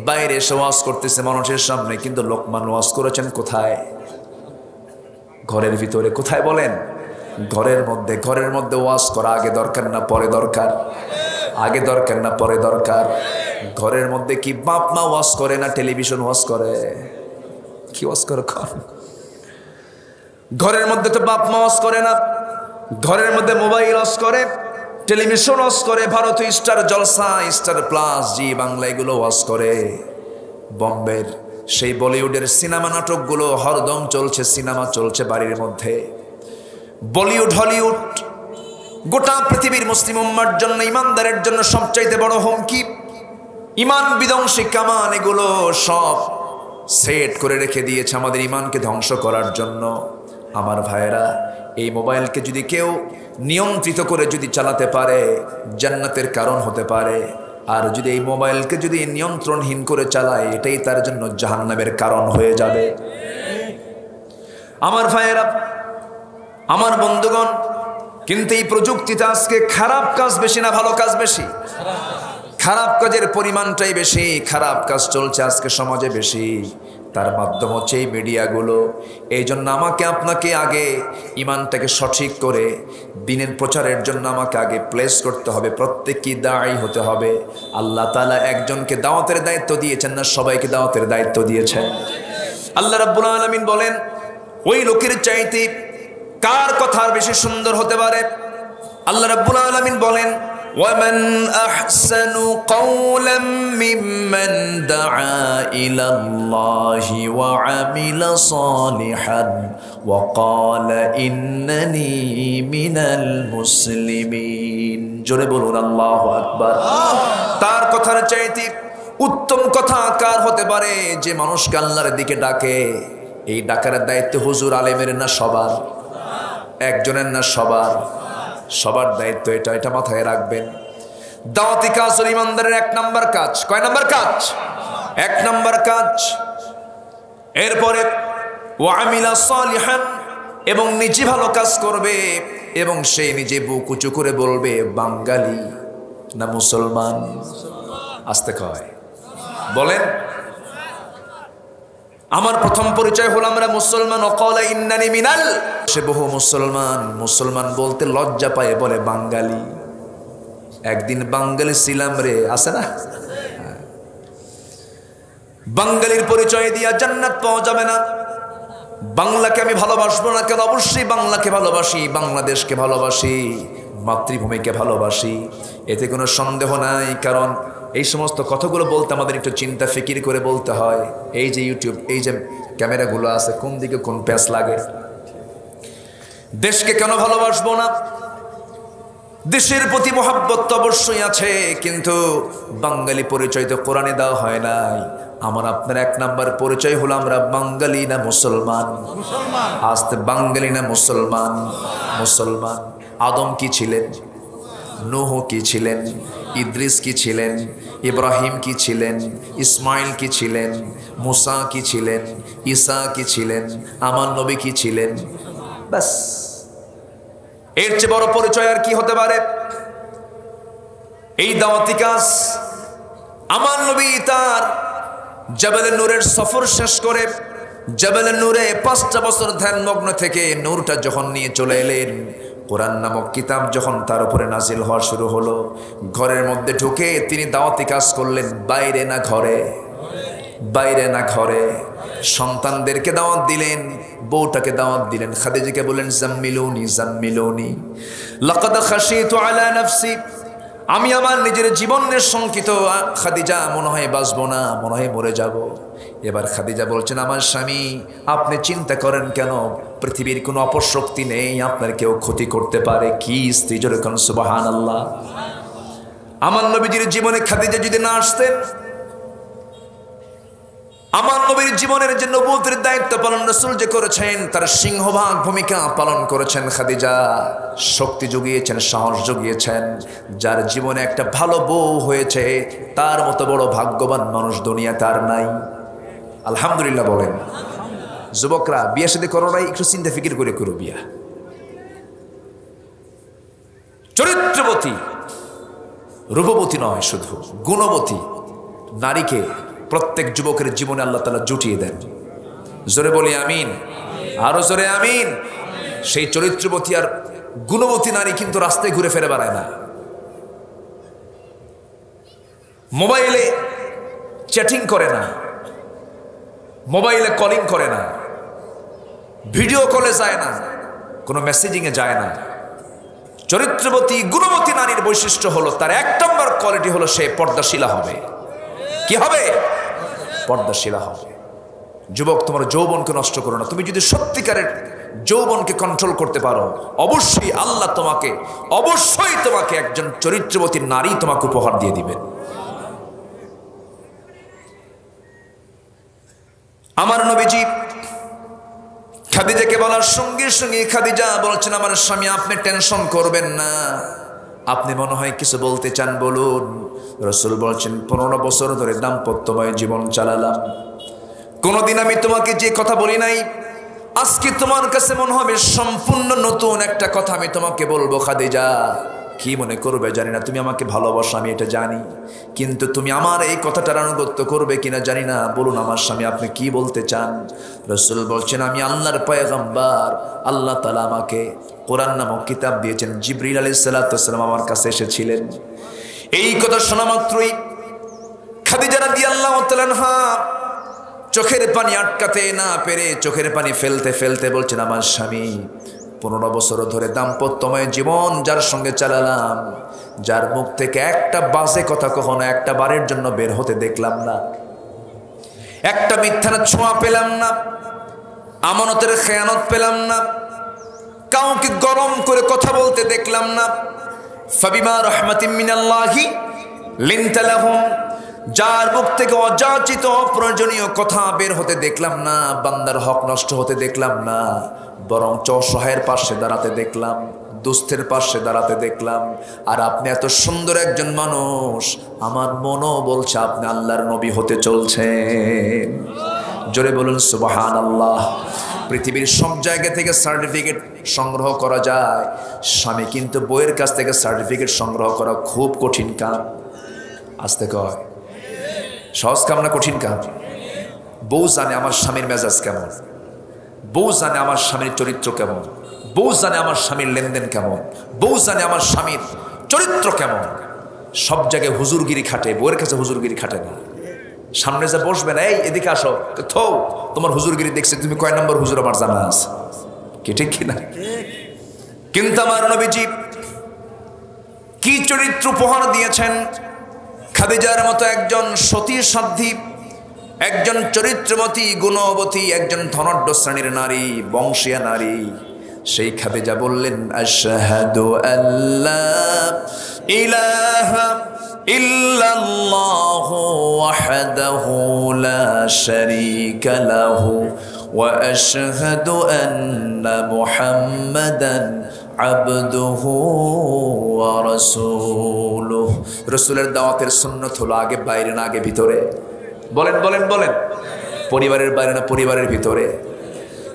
বাইরে এসে ওয়াজ করতেছে মানুষের সামনে, কিন্তু লোকমান ওয়াজ করেছেন কোথায়? ঘরের ভিতরে। কোথায় বলেন? ঘরের মধ্যে। ঘরের মধ্যে ওয়াজ করা আগে দরকার না পরে দরকার? আগে দরকার না পরে দরকার? ঘরের মধ্যে কি বাপ মা ওয়াজ করে না টেলিভিশন ওয়াজ করে? কি ওয়াজ করে? ঘরের মধ্যে তো বাপ মা ওয়াজ করে না, ঘরের মধ্যে মোবাইল ওয়াজ করে, টেলিভিশন ওয়াজ করে, ভারতীয় স্টার জলসা, স্টার প্লাস, জি বাংলা এগুলো ওয়াজ করে। বম্বের সেই বলিউডের সিনেমা নাটকগুলো হরদম চলছে, সিনেমা চলছে বাড়ির মধ্যে। বলিউড হলিউড গোটা পৃথিবীর মুসলিম উম্মার জন্য, ইমানদারের জন্য সবচাইতে বড় হুমকি। ইমান বিধ্বংসী কামান এগুলো সব সেট করে রেখে দিয়েছে আমাদের ইমানকে ধ্বংস করার জন্য। আমার ভাইয়েরা, এই মোবাইলকে যদি কেউ নিয়ন্ত্রিত করে যদি চালাতে পারে, জান্নাতের কারণ হতে পারে। আর যদি এই মোবাইলকে যদি নিয়ন্ত্রণহীন করে চালায়, এটাই তার জন্য জাহান্নামের কারণ হয়ে যাবে। আমার ভাইয়েরা, আমার বন্ধুগণ, কিন্তু এই প্রযুক্তিতে আজকে খারাপ কাজ বেশি না ভালো কাজ বেশি? খারাপ কাজের পরিমাণটাই বেশি, খারাপ কাজ চলছে আজকে সমাজে বেশি। তার মাধ্যম হচ্ছে এই মিডিয়াগুলো। এই জন্য আমাকে আপনাকে আগে ইমানটাকে সঠিক করে দিনের প্রচারের জন্য আমাকে আগে প্লেস করতে হবে। প্রত্যেকই দায়ী হতে হবে। আল্লাহ তাআলা একজনকে দাওয়াতের দায়িত্ব দিয়েছেন না সবাইকে দাওয়াতের দায়িত্ব দিয়েছেন? আল্লাহ রাব্বুল আলামিন বলেন, ওই লোকের চাইতে কার কথা বেশি সুন্দর হতে পারে? আল্লাহ রাব্বুল আলামিন বলেন, وَمَنْ أَحْسَنُ قَوْلًا مِّمَّنْ دَعَا إِلَى اللَّهِ وَعَمِلَ صَالِحًا وَقَالَ إِنَّنِي مِنَ الْمُسْلِمِينَ। জোরে বলুন আল্লাহু আকবার। তার কথার চাইতে উত্তম কথা কার হতে পারে? যে মানুষকে আল্লাহর দিকে ডাকে। এই ডাকার দায়িত্ব হুজুর আলেমের না সবার? একজনের না সবার? সবার দায়িত্ব এটা, এটা মাথায় রাখবেন। দাওয়াতি কাজ হল ইমানদারের এক নাম্বার কাজ। কয় নাম্বার কাজ? এক নাম্বার কাজ। এরপরে ওয়ামিলা সালিহান, এবং নিজে ভালো কাজ করবে, এবং সে নিজে বুক উঁচু করে বলবে বাঙালি না মুসলমান। আসতে কয় বলেন, আমার প্রথম পরিচয় হলো আমরা মুসলমান। ওয়াকালা ইন্নানি মিনাল, সে বহু মুসলমান, মুসলমান বলতে লজ্জা পায়, বলে বাঙালি। একদিন বাঙালি ছিলাম রে, আছে না? বাঙালির পরিচয় দিয়া জান্নাত পাওয়া যাবে না। বাংলাকে আমি ভালোবাসবো না কেন? অবশ্যই বাংলাকে ভালোবাসি, বাংলাদেশকে ভালোবাসি, মাতৃভূমিকে ভালোবাসি, এতে কোনো সন্দেহ নাই। কারণ এই সমস্ত কথাগুলো বলতে আমাদের একটু চিন্তা ফিকির করে বলতে হয়। এই যে ইউটিউব, এই যে ক্যামেরাগুলো আছে, কোন দিকে কোন প্যাচ লাগে? দেশকে কেন ভালোবাসবো না? দেশের প্রতি মহব্বত তো অবশ্যই আছে, কিন্তু বাঙালি পরিচয় তো কোরআনে দেওয়া হয় নাই। আমার আপনার এক নাম্বার পরিচয় হলো আমরা বাঙালি না মুসলমান? আস্তে, বাঙালি না মুসলমান? মুসলমান। আদম কি ছিলেন? নূহ কি ছিলেন? ইদ্রিস কি ছিলেন? ইব্রাহিম কি ছিলেন? ইসমাইল কি ছিলেন? মুসা কি ছিলেন? ঈসা কি ছিলেন? আমার নবী কি ছিলেন? বাস, এর চেয়ে বড় পরিচয় আর কি হতে পারে? এই দাওয়াতি কাজ। আমার নবী তার জাবালে নূরের সফর শেষ করে জাবালে নূরে 5টা বছর ধ্যান মগ্ন থেকে নূরটা যখন নিয়ে চলে এলেন, কোরআন নামক কিতাব যখন তার উপরে নাজিল হওয়া শুরু হলো, ঘরের মধ্যে ঢুকে তিনি দাওয়াতি কাজ করলেন। বাইরে না ঘরে? বাইরে না ঘরে? সন্তানদেরকে দাওয়াত দিলেন, বউটাকে দাওয়াত দিলেন। খাদিজাকে বললেন জাম্মিলুনি জাম্মিলুনি লাকাদ খাশিতু আলা নাফসি, আমি আমার নিজের জীবনের শঙ্কিত, খাদিজা মনে হয় বাঁচবো না, মনে হয় মরে যাব। এবার খাদিজা বলছেন, আমার স্বামী আপনি চিন্তা করেন কেন, পৃথিবীর কোনো অপশক্তি নেই আপনার কেউ ক্ষতি করতে পারে। কি স্ত্রী, জোরে কোন সুবহানাল্লাহ। আমার নবীজির জীবনে খাদিজা যদি না আসতেন, আমার নবীর জীবনের যে নবুয়তের দায়িত্ব পালন রাসূল যে করেছেন, তার সিংহভাগ ভূমিকা পালন করেছেন খাদিজা। শক্তি জুগিয়েছেন, সাহস জুগিয়েছেন। যার জীবনে একটা ভালো বউ হয়েছে, তার মতো বড় ভাগ্যবান মানুষ দুনিয়াতে আর নাই। আলহামদুলিল্লাহ বলেন। যুবকরা বিয়ে শাদী করো নাই, একটু চিন্তা ফিকির করে করো বিয়া। চরিত্রবতী, রূপবতী নয়, শুধু গুণবতী নারীকে প্রত্যেক যুবকের জীবনে আল্লাহ তাআলা জুটিয়ে দেন। জোরে বলি আমিন, আরো জোরে আমিন। সেই চরিত্রবতী আর গুণবতী নারী কিন্তু রাস্তায় ঘুরে ফিরে বেড়ায় না, মোবাইলে চ্যাটিং করে না, মোবাইলে কলিং করে না, ভিডিও কলে যায় না, কোনো মেসেজিংয়ে যায় না। চরিত্রবতী গুণবতী নারীর বৈশিষ্ট্য হলো, তার এক নম্বর কোয়ালিটি হলো সে পর্দাশীলা হবে। কি হবে? পর্দাশীলা হবে। যুবক, তোমার যৌবনকে নষ্ট করো না। তুমি যদি সত্যিকারের যৌবনকে কন্ট্রোল করতে পারো, অবশ্যই আল্লাহ তোমাকে একজন চরিত্রবতী নারী তোমাকে উপহার দিয়ে দিবেন। আমার নবীজি খাদিজাকে বলার সঙ্গে সঙ্গে খাদিজা বলছেন, আমার স্বামী আপনি টেনশন করবেন না, আপনি মনে হয় কিছু বলতে চান, বলুন। রাসূল বলছেন, 15 বছর ধরে দাম্পত্যময় জীবন চালালাম, কোনোদিন আমি তোমাকে যে কথা বলি নাই, আজকে তোমার কাছে মনে হবে সম্পূর্ণ নতুন একটা কথা আমি তোমাকে বলবো। খাদিজা, কি মনে করবে জানি না, তুমি আমাকে ভালোবাসো আমি এটা জানি, কিন্তু তুমি আমার এই কথাটার আনুগত্য করবে কিনা জানি না। বলুন আমার স্বামী আপনি কি বলতে চান? রাসূল বলছেন, আমি আল্লাহর পয়গম্বর, আল্লাহ তাআলা আমাকে কোরআন নামক কিতাব দিয়েছেন। জিবরিল আলাইহিস সালাতু ওয়াস সালাম আমার কাছে এসেছিলেন। এই কথা শোনা মাত্রই খাদিজা রাদিয়াল্লাহু তাআলা আনহা চোখের পানি আটকাতে না পেরে চোখের পানি ফেলতে ফেলতে বলছেন, আমার স্বামী 15 বছর ধরে দাম্পত্যময় জীবন যার সঙ্গে চালালাম, যার মুখ থেকে একটা বাজে কথা কখনো একটা বারের জন্য বের হতে দেখলাম না, একটা মিথ্যার ছোঁয়া পেলাম না, আমানতের খেয়ানত পেলাম না, কাউকে গরম করে কথা বলতে দেখলাম না। ফাবিমা রাহমাতিন মিনাল্লাহি লিনতা লাহুম, যার মুখ থেকে অযাচিত অপ্রয়োজনীয় কথা বের হতে দেখলাম না, বান্দার হক নষ্ট হতে দেখলাম না, বরং অসহায়ের পাশে দাঁড়াতে দেখলাম, দুস্থের পাশে দাঁড়াতে দেখলাম। আর আপনি এত সুন্দর একজন মানুষ, আমার মনও বলছে আপনি আল্লাহর নবী হতে চলছেন। জোরে বলুন সুবহানাল্লাহ। পৃথিবীর সব জায়গা থেকে সার্টিফিকেট সংগ্রহ করা যায়, স্বামী কিন্তু বইয়ের কাছ থেকে সার্টিফিকেট সংগ্রহ করা খুব কঠিন কাম। আসতে কয় সহজ কাম না কঠিন কাম? বউ জানে আমার স্বামীর মেজাজ কেমন, বউ জানে আমার স্বামীর চরিত্র কেমন, বউ জানে আমার স্বামীর লেনদেন কেমন, বউ জানে আমার স্বামীর চরিত্র কেমন। সব জায়গায় হুজুরগিরি খাটে, বউয়ের কাছে হুজুরগিরি খাটে না। সামনে যে বসবে না, এই এদিকে আসো, থো তোমার হুজুরগিরি দেখছে, তুমি কয় নম্বর হুজুর আমার জানা আছে, কি ঠিক কিনা? কিন্তু আমার নবীজি কি চরিত্র উপহার দিয়েছেন! খাদিজার মতো একজন সতী সাধ্বী, একজন চরিত্রবতী গুণবতী, একজন ধনাঢ্য শ্রেণীর নারী, বংশীয়া নারী, সেই খাদিজা বললেন, আশহাদু আল্লা ইলাহা ইল্লাল্লাহু ওয়াহদাহু লা শারীকা লাহু ওয়া আশহাদু আন্না মুহাম্মাদান আবদুহু ওয়া রাসূলুহু। রাসূলের দাওয়াতের সুন্নাত হলো আগে বাইরে না আগে ভিতরে? বলেন বলেন বলেন। পরিবারের বাইরে না পরিবারের ভিতরে?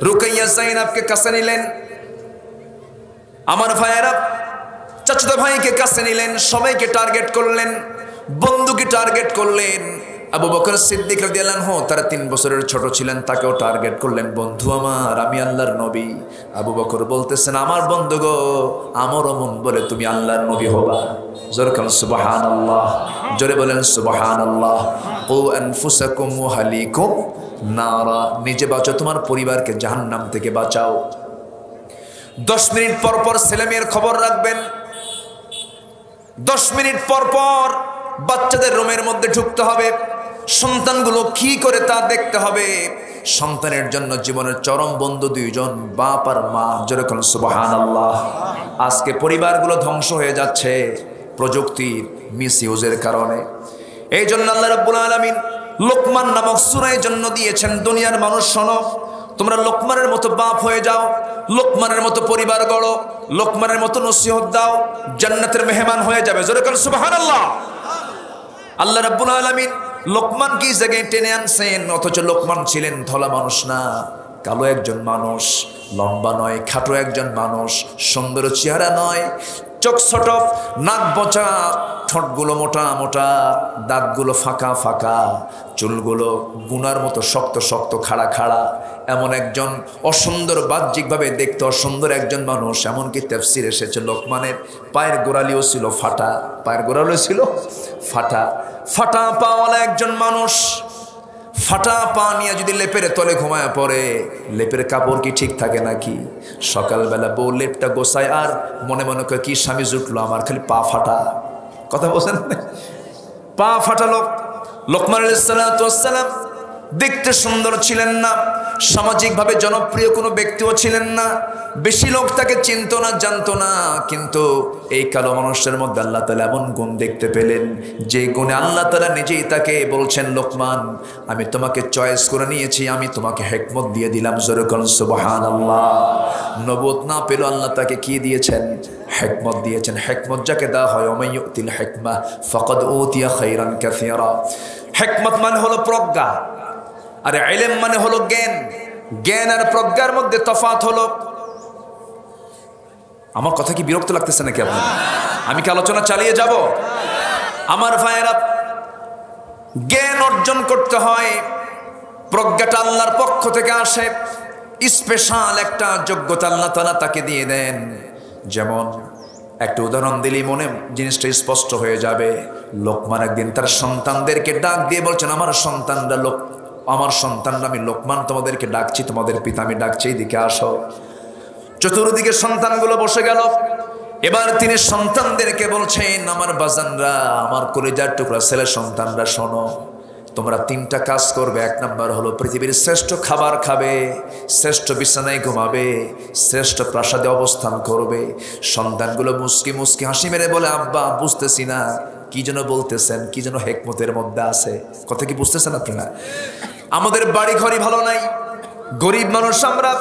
রুকাইয়া যায়েনবকে কাছে নিলেন, আমার ভাইয়েরা চাচাতো ভাইকে কাছে নিলেন, সবাইকে টার্গেট করলেন, বন্ধুকে টার্গেট করলেন। আবু বকর সিদ্দিক রাদিয়াল্লাহু আনহু তারা 3 বছরের ছোট ছিলেন, তাকেও টার্গেট করলেন। বন্ধু আমার, আমি আল্লাহর নবী। আবু বকর বলতেছেন, আমার বন্ধু গো, আমারও মন বলে তুমি আল্লাহর নবী হবা। জোরে বলেন সুবহানাল্লাহ, জোরে বলেন সুবহানাল্লাহ। কু আনফুসাকুম ওয়া আহলিকুম নারা, নিজে বাঁচাও, তোমার পরিবারকে জাহান্নাম থেকে বাঁচাও। 10 মিনিট পর পর ছেলেমেয়ের খবর রাখবেন, 10 মিনিট পর পর বাচ্চাদের রুমের মধ্যে ঢুকতে হবে, সন্তানগুলো কি করে তা দেখতে হবে। সন্তানের জন্য জীবনের চরম বন্ধু দুইজন, বাপ আর মা। যেরকম সুবহানাল্লাহ। আজকে পরিবারগুলো ধ্বংস হয়ে যাচ্ছে প্রযুক্তির মিসইউজের কারণে। এই জন্য আল্লাহ রাব্বুল আলামিন লোকমান নামক সূরার জন্য দিয়েছেন, দুনিয়ার মানুষ শোনো, তোমরা লোকমানের মতো বাপ হয়ে যাও, লোকমানের মতো পরিবার গড়ো, লোকমানের মতো নসিহত দাও, জান্নাতের মেহমান হয়ে যাবে। যেরকম সুবহানাল্লাহ। আল্লাহ রাব্বুল আলামিন লোকমান কি জায়গায় টেনে আনছেন, অথচ লোকমান ছিলেন ধলা মানুষ না, কালো একজন মানুষ, লম্বা নয়, খাটো একজন মানুষ, সুন্দর চেহারা নয়, চোখ ছোট, নাক বোঁচা, ঠোঁটগুলো মোটা মোটা, দাঁতগুলো ফাঁকা ফাঁকা, চুলগুলো গুনার মতো শক্ত শক্ত, খাড়া খাড়া, এমন একজন অসুন্দর, বাহ্যিকভাবে দেখতে অসুন্দর একজন মানুষ। এমনকি তাফসীরে এসেছে লোকমানের পায়ের গোড়ালিও ছিল ফাটা, পায়ের গোড়ালিও ছিল ফাটা, ফাটা পাওয়ালা একজন মানুষ। ফাটা পা নিয়ে যদি লেপের তলে ঘুমায় পড়ে, লেপের কাপড় কি ঠিক থাকে নাকি? সকালবেলা বউ লেপটা গোছায় আর মনে মনে করে কি স্বামী জুটলো আমার, খালি পা ফাটা। কথা বলছেন, পা ফাটা লোক। লোকমান আলাইহিস সালাতু ওয়াস সালাম দেখতে সুন্দর ছিলেন না, সামাজিকভাবে জনপ্রিয় কোনো ব্যক্তিও ছিলেন না, বেশি লোক তাকে চিনতো না, জানতো না। কিন্তু এই কালো মানুষের মধ্যে আল্লাহ তাআলা এমন গুণ দেখতে পেলেন, যে গুণে আল্লাহ তাআলা নিজেই তাকে বলছেন, লোকমান আমি তোমাকে চয়েস করে নিয়েছি, আমি তোমাকে হিকমত দিয়ে দিলাম। জোরে বলুন সুবহানাল্লাহ। নবুয়ত না পেলেও আল্লাহ তাকে কি দিয়েছেন? হিকমত দিয়েছেন। হিকমত যাকে দেওয়া হয়, ওমাইয়ুতিল হিকমা ফাকাদ উতিয়া খায়রান কাসীরা। হিকমত মানে হলো প্রজ্ঞা, আর ইলম মানে হলো জ্ঞান। জ্ঞান আর প্রজ্ঞার মধ্যে তফাৎ হলো। আমার কথা কি বিরক্ত লাগতেছে নাকি আপনার? আমি কি আলোচনা চালিয়ে যাব? আমার ভাইয়েরা, জ্ঞান অর্জন করতে হয়, প্রজ্ঞাটা আল্লাহর পক্ষ থেকে আসে, স্পেশাল একটা যোগ্যতা আল্লাহ তাআলা তাকে দিয়ে দেন। যেমন একটা উদাহরণ দিলেই মনে জিনিসটা স্পষ্ট হয়ে যাবে। লোকমান একদিন তার সন্তানদেরকে ডাক দিয়ে বলছেন, আমার সন্তানরা আমি লোকমান তোমাদেরকে ডাকছি, তোমাদের পিতা আমি ডাকছি, এদিকে আসো। চতুর্দিকে সন্তানগুলো বসে গেল। এবার তিনি সন্তানদেরকে বলছেন, আমার বাজানরা, আমার কলিজার টুকরা ছেলে সন্তানরা, শোনো, তোমরা 3টা কাজ করবে। 1 নাম্বার হলো পৃথিবীর শ্রেষ্ঠ খাবার খাবে, শ্রেষ্ঠ বিছানায় ঘুমাবে, শ্রেষ্ঠ প্রাসাদে অবস্থান করবে। সন্তানগুলো মুস্কি মুস্কি হাসি মেরে বলে, আব্বা বুঝতেছি না কি যেন বলতেছেন, কি যেন হিকমতের মধ্যে আছে। কথা কি বুঝতেছেন আপনারা? আমাদের বাড়ি ঘরই ভালো নাই, গরিব মানুষ আমরা,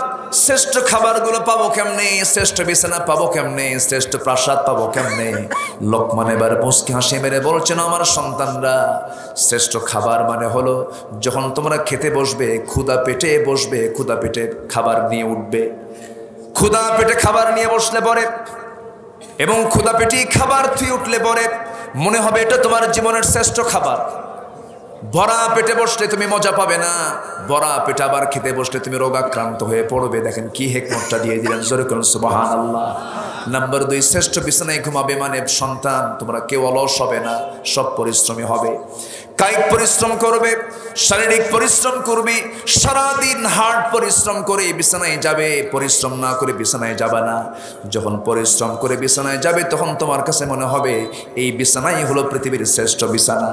শ্রেষ্ঠ খাবারগুলো পাবো কেমনে, শ্রেষ্ঠ বিছানা পাবো কেমনে, শ্রেষ্ঠ প্রাসাদ পাবো কেমনে? লোকমান এবার মুস্কি হাসি মেরে বলছেন, আমার সন্তানরা, শ্রেষ্ঠ খাবার মানে হলো যখন তোমরা খেতে বসবে, ক্ষুধা পেটে বসবে, ক্ষুধা পেটে খাবার নিয়ে উঠবে। ক্ষুধা পেটে খাবার নিয়ে বসলে পরে এবং ক্ষুধা পেটে খাবার থুয়ে উঠলে পরে মনে হবে এটা তোমার জীবনের শ্রেষ্ঠ খাবার। ভরা পেটে বসলে তুমি মজা পাবে না, ভরা পেটে আবার খেতে বসলে তুমি রোগাক্রান্ত হয়ে পড়বে। দেখেন কি হিকমতটা দিয়ে দিলেন। জোরে বলুন সুবহানাল্লাহ। নাম্বার 2, শ্রেষ্ঠ বিছানায় ঘুমাবে মানে সন্তান তোমরা কেউ অলস হবে না, সব পরিশ্রমী হবে, কায়িক পরিশ্রম করবে, শারীরিক পরিশ্রম করবে, সারাদিন হার্ড পরিশ্রম করে বিছানায় যাবে, পরিশ্রম না করে বিছানায় যাবে না। যখন পরিশ্রম করে বিছানায় যাবে তখন তোমার কাছে মনে হবে এই বিছানাই হলো পৃথিবীর শ্রেষ্ঠ বিছানা।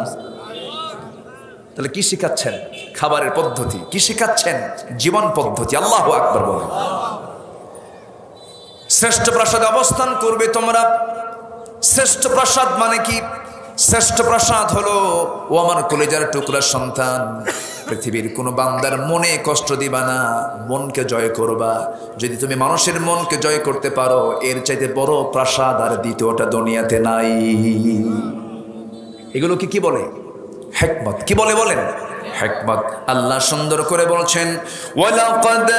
তাহলে কি শিখাচ্ছেন? খাবারের পদ্ধতি। কি শিখাচ্ছেন? জীবন পদ্ধতি। আল্লাহু আকবার বলেন। শ্রেষ্ঠ প্রাসাদে অবস্থান করবে তোমরা। শ্রেষ্ঠ প্রাসাদ মানে কি? শ্রেষ্ঠ প্রাসাদ হলো, ও আমার কলিজার টুকরা সন্তান, পৃথিবীর কোনো বান্দার মনে কষ্ট দিবা না, মনকে জয় করবা। যদি তুমি মানুষের মনকে জয় করতে পারো, এর চাইতে বড় প্রাসাদ আর দ্বিতীয়টা দুনিয়াতে নাই। এগুলো কি বলে? হিকমত। কি বলে বলেন? হিকমত। আল্লাহ সুন্দর করে বলছেন, ওয়ালাকাদ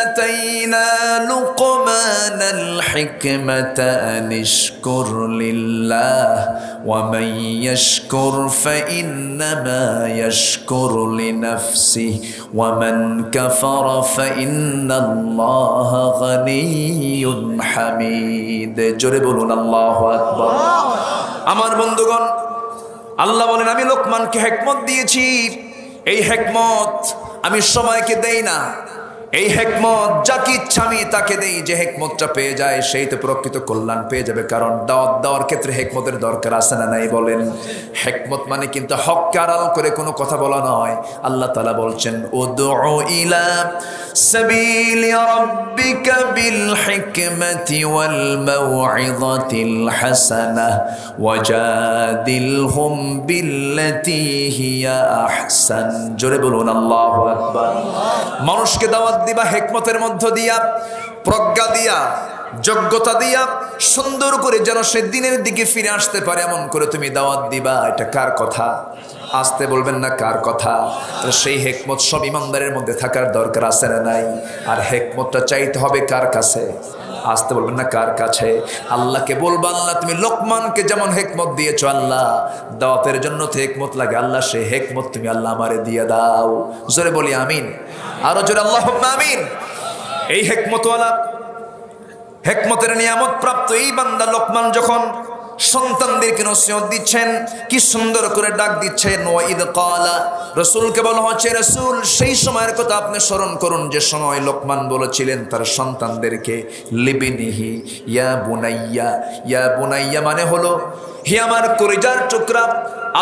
আতাইনা লুকমানাল হিকমাতা আনিশকুর লিল্লাহ ওয়া মান ইয়াশকুর ফাইন্নামা ইয়াশকুরু লিনাফসিহি ওয়া মান কাফারা ফাইন্নাল্লাহা গানিয়্যুন হামিদ। জোরে বলুন আল্লাহু আকবার। আমার বন্ধুগণ, আল্লাহ বলেন আমি লোকমানকে হিকমত দিয়েছি। এই হিকমত আমি সবাইকে দেই না, এই হেকমত যাকে ইচ্ছা আমি তাকে দেই, যে হেকমতটা পেয়ে যায় সেই তো প্রকৃত কল্যাণ পেয়ে যাবে। কারণ দাওয়াত দেওয়ার ক্ষেত্রে হেকমতের দরকার আছে না নাই বলেন? হেকমত মানে কিন্তু হককে আড়াল করে কোনো কথা বলা নয়। আল্লাহ তাআলা বলছেন উদউ ইলা সাবিলি রাব্বিকা বিল হিকমাতি ওয়াল মাউইযাতিল হাসানাহ ওয়াজাদিলহুম বিল্লাতী হিয়া আহসান। জোরে বলুন আল্লাহু আকবার। মানুষকে দাওয়াত দিবা হেকমতের মধ্য দিয়া, প্রজ্ঞা দিয়া, যোগ্যতা দিয়া, সুন্দর করে যেন সে দিনের দিকে ফিরে আসতে পারে এমন করে তুমি দাওয়াত দিবা। এটা কার কথা? আসতে বলবেন না কার কথা? সেই হেকমত সব ইমানদারের মধ্যে থাকার দরকার আছে না নাই? আর হেকমতটা চাইতে হবে কার কাছে? আসতে বলবেন না কার কাছে? আল্লাহকে বলবা, আল্লাহ তুমি লোকমানকে যেমন হেকমত দিয়েছো, আল্লাহ দাওয়াতের জন্য তো হেকমত লাগে, আল্লাহ সেই হেকমত তুমি আল্লাহ আমারে দিয়ে দাও। জোরে বলি আমিন, আরো জোরে আল্লাহুম্মা আমিন। এই হেকমতওয়ালা, হেকমতের নিয়ামত প্রাপ্ত এই বান্দা লোকমান যখন সন্তানদেরকে নসিহত দিচ্ছেন, কি সুন্দর করে ডাক দিচ্ছেন। ওয়াইদ ক্বালা, রাসূলকে বলা হচ্ছে রাসূল সেই সময়ের কথা আপনি স্মরণ করুন যে সময় লোকমান বলেছিলেন তার সন্তানদেরকে লিবিনিহি ইয়া বুনাইয়া। ইয়া বুনাইয়া মানে হলো হে আমার কলিজার টুকরা,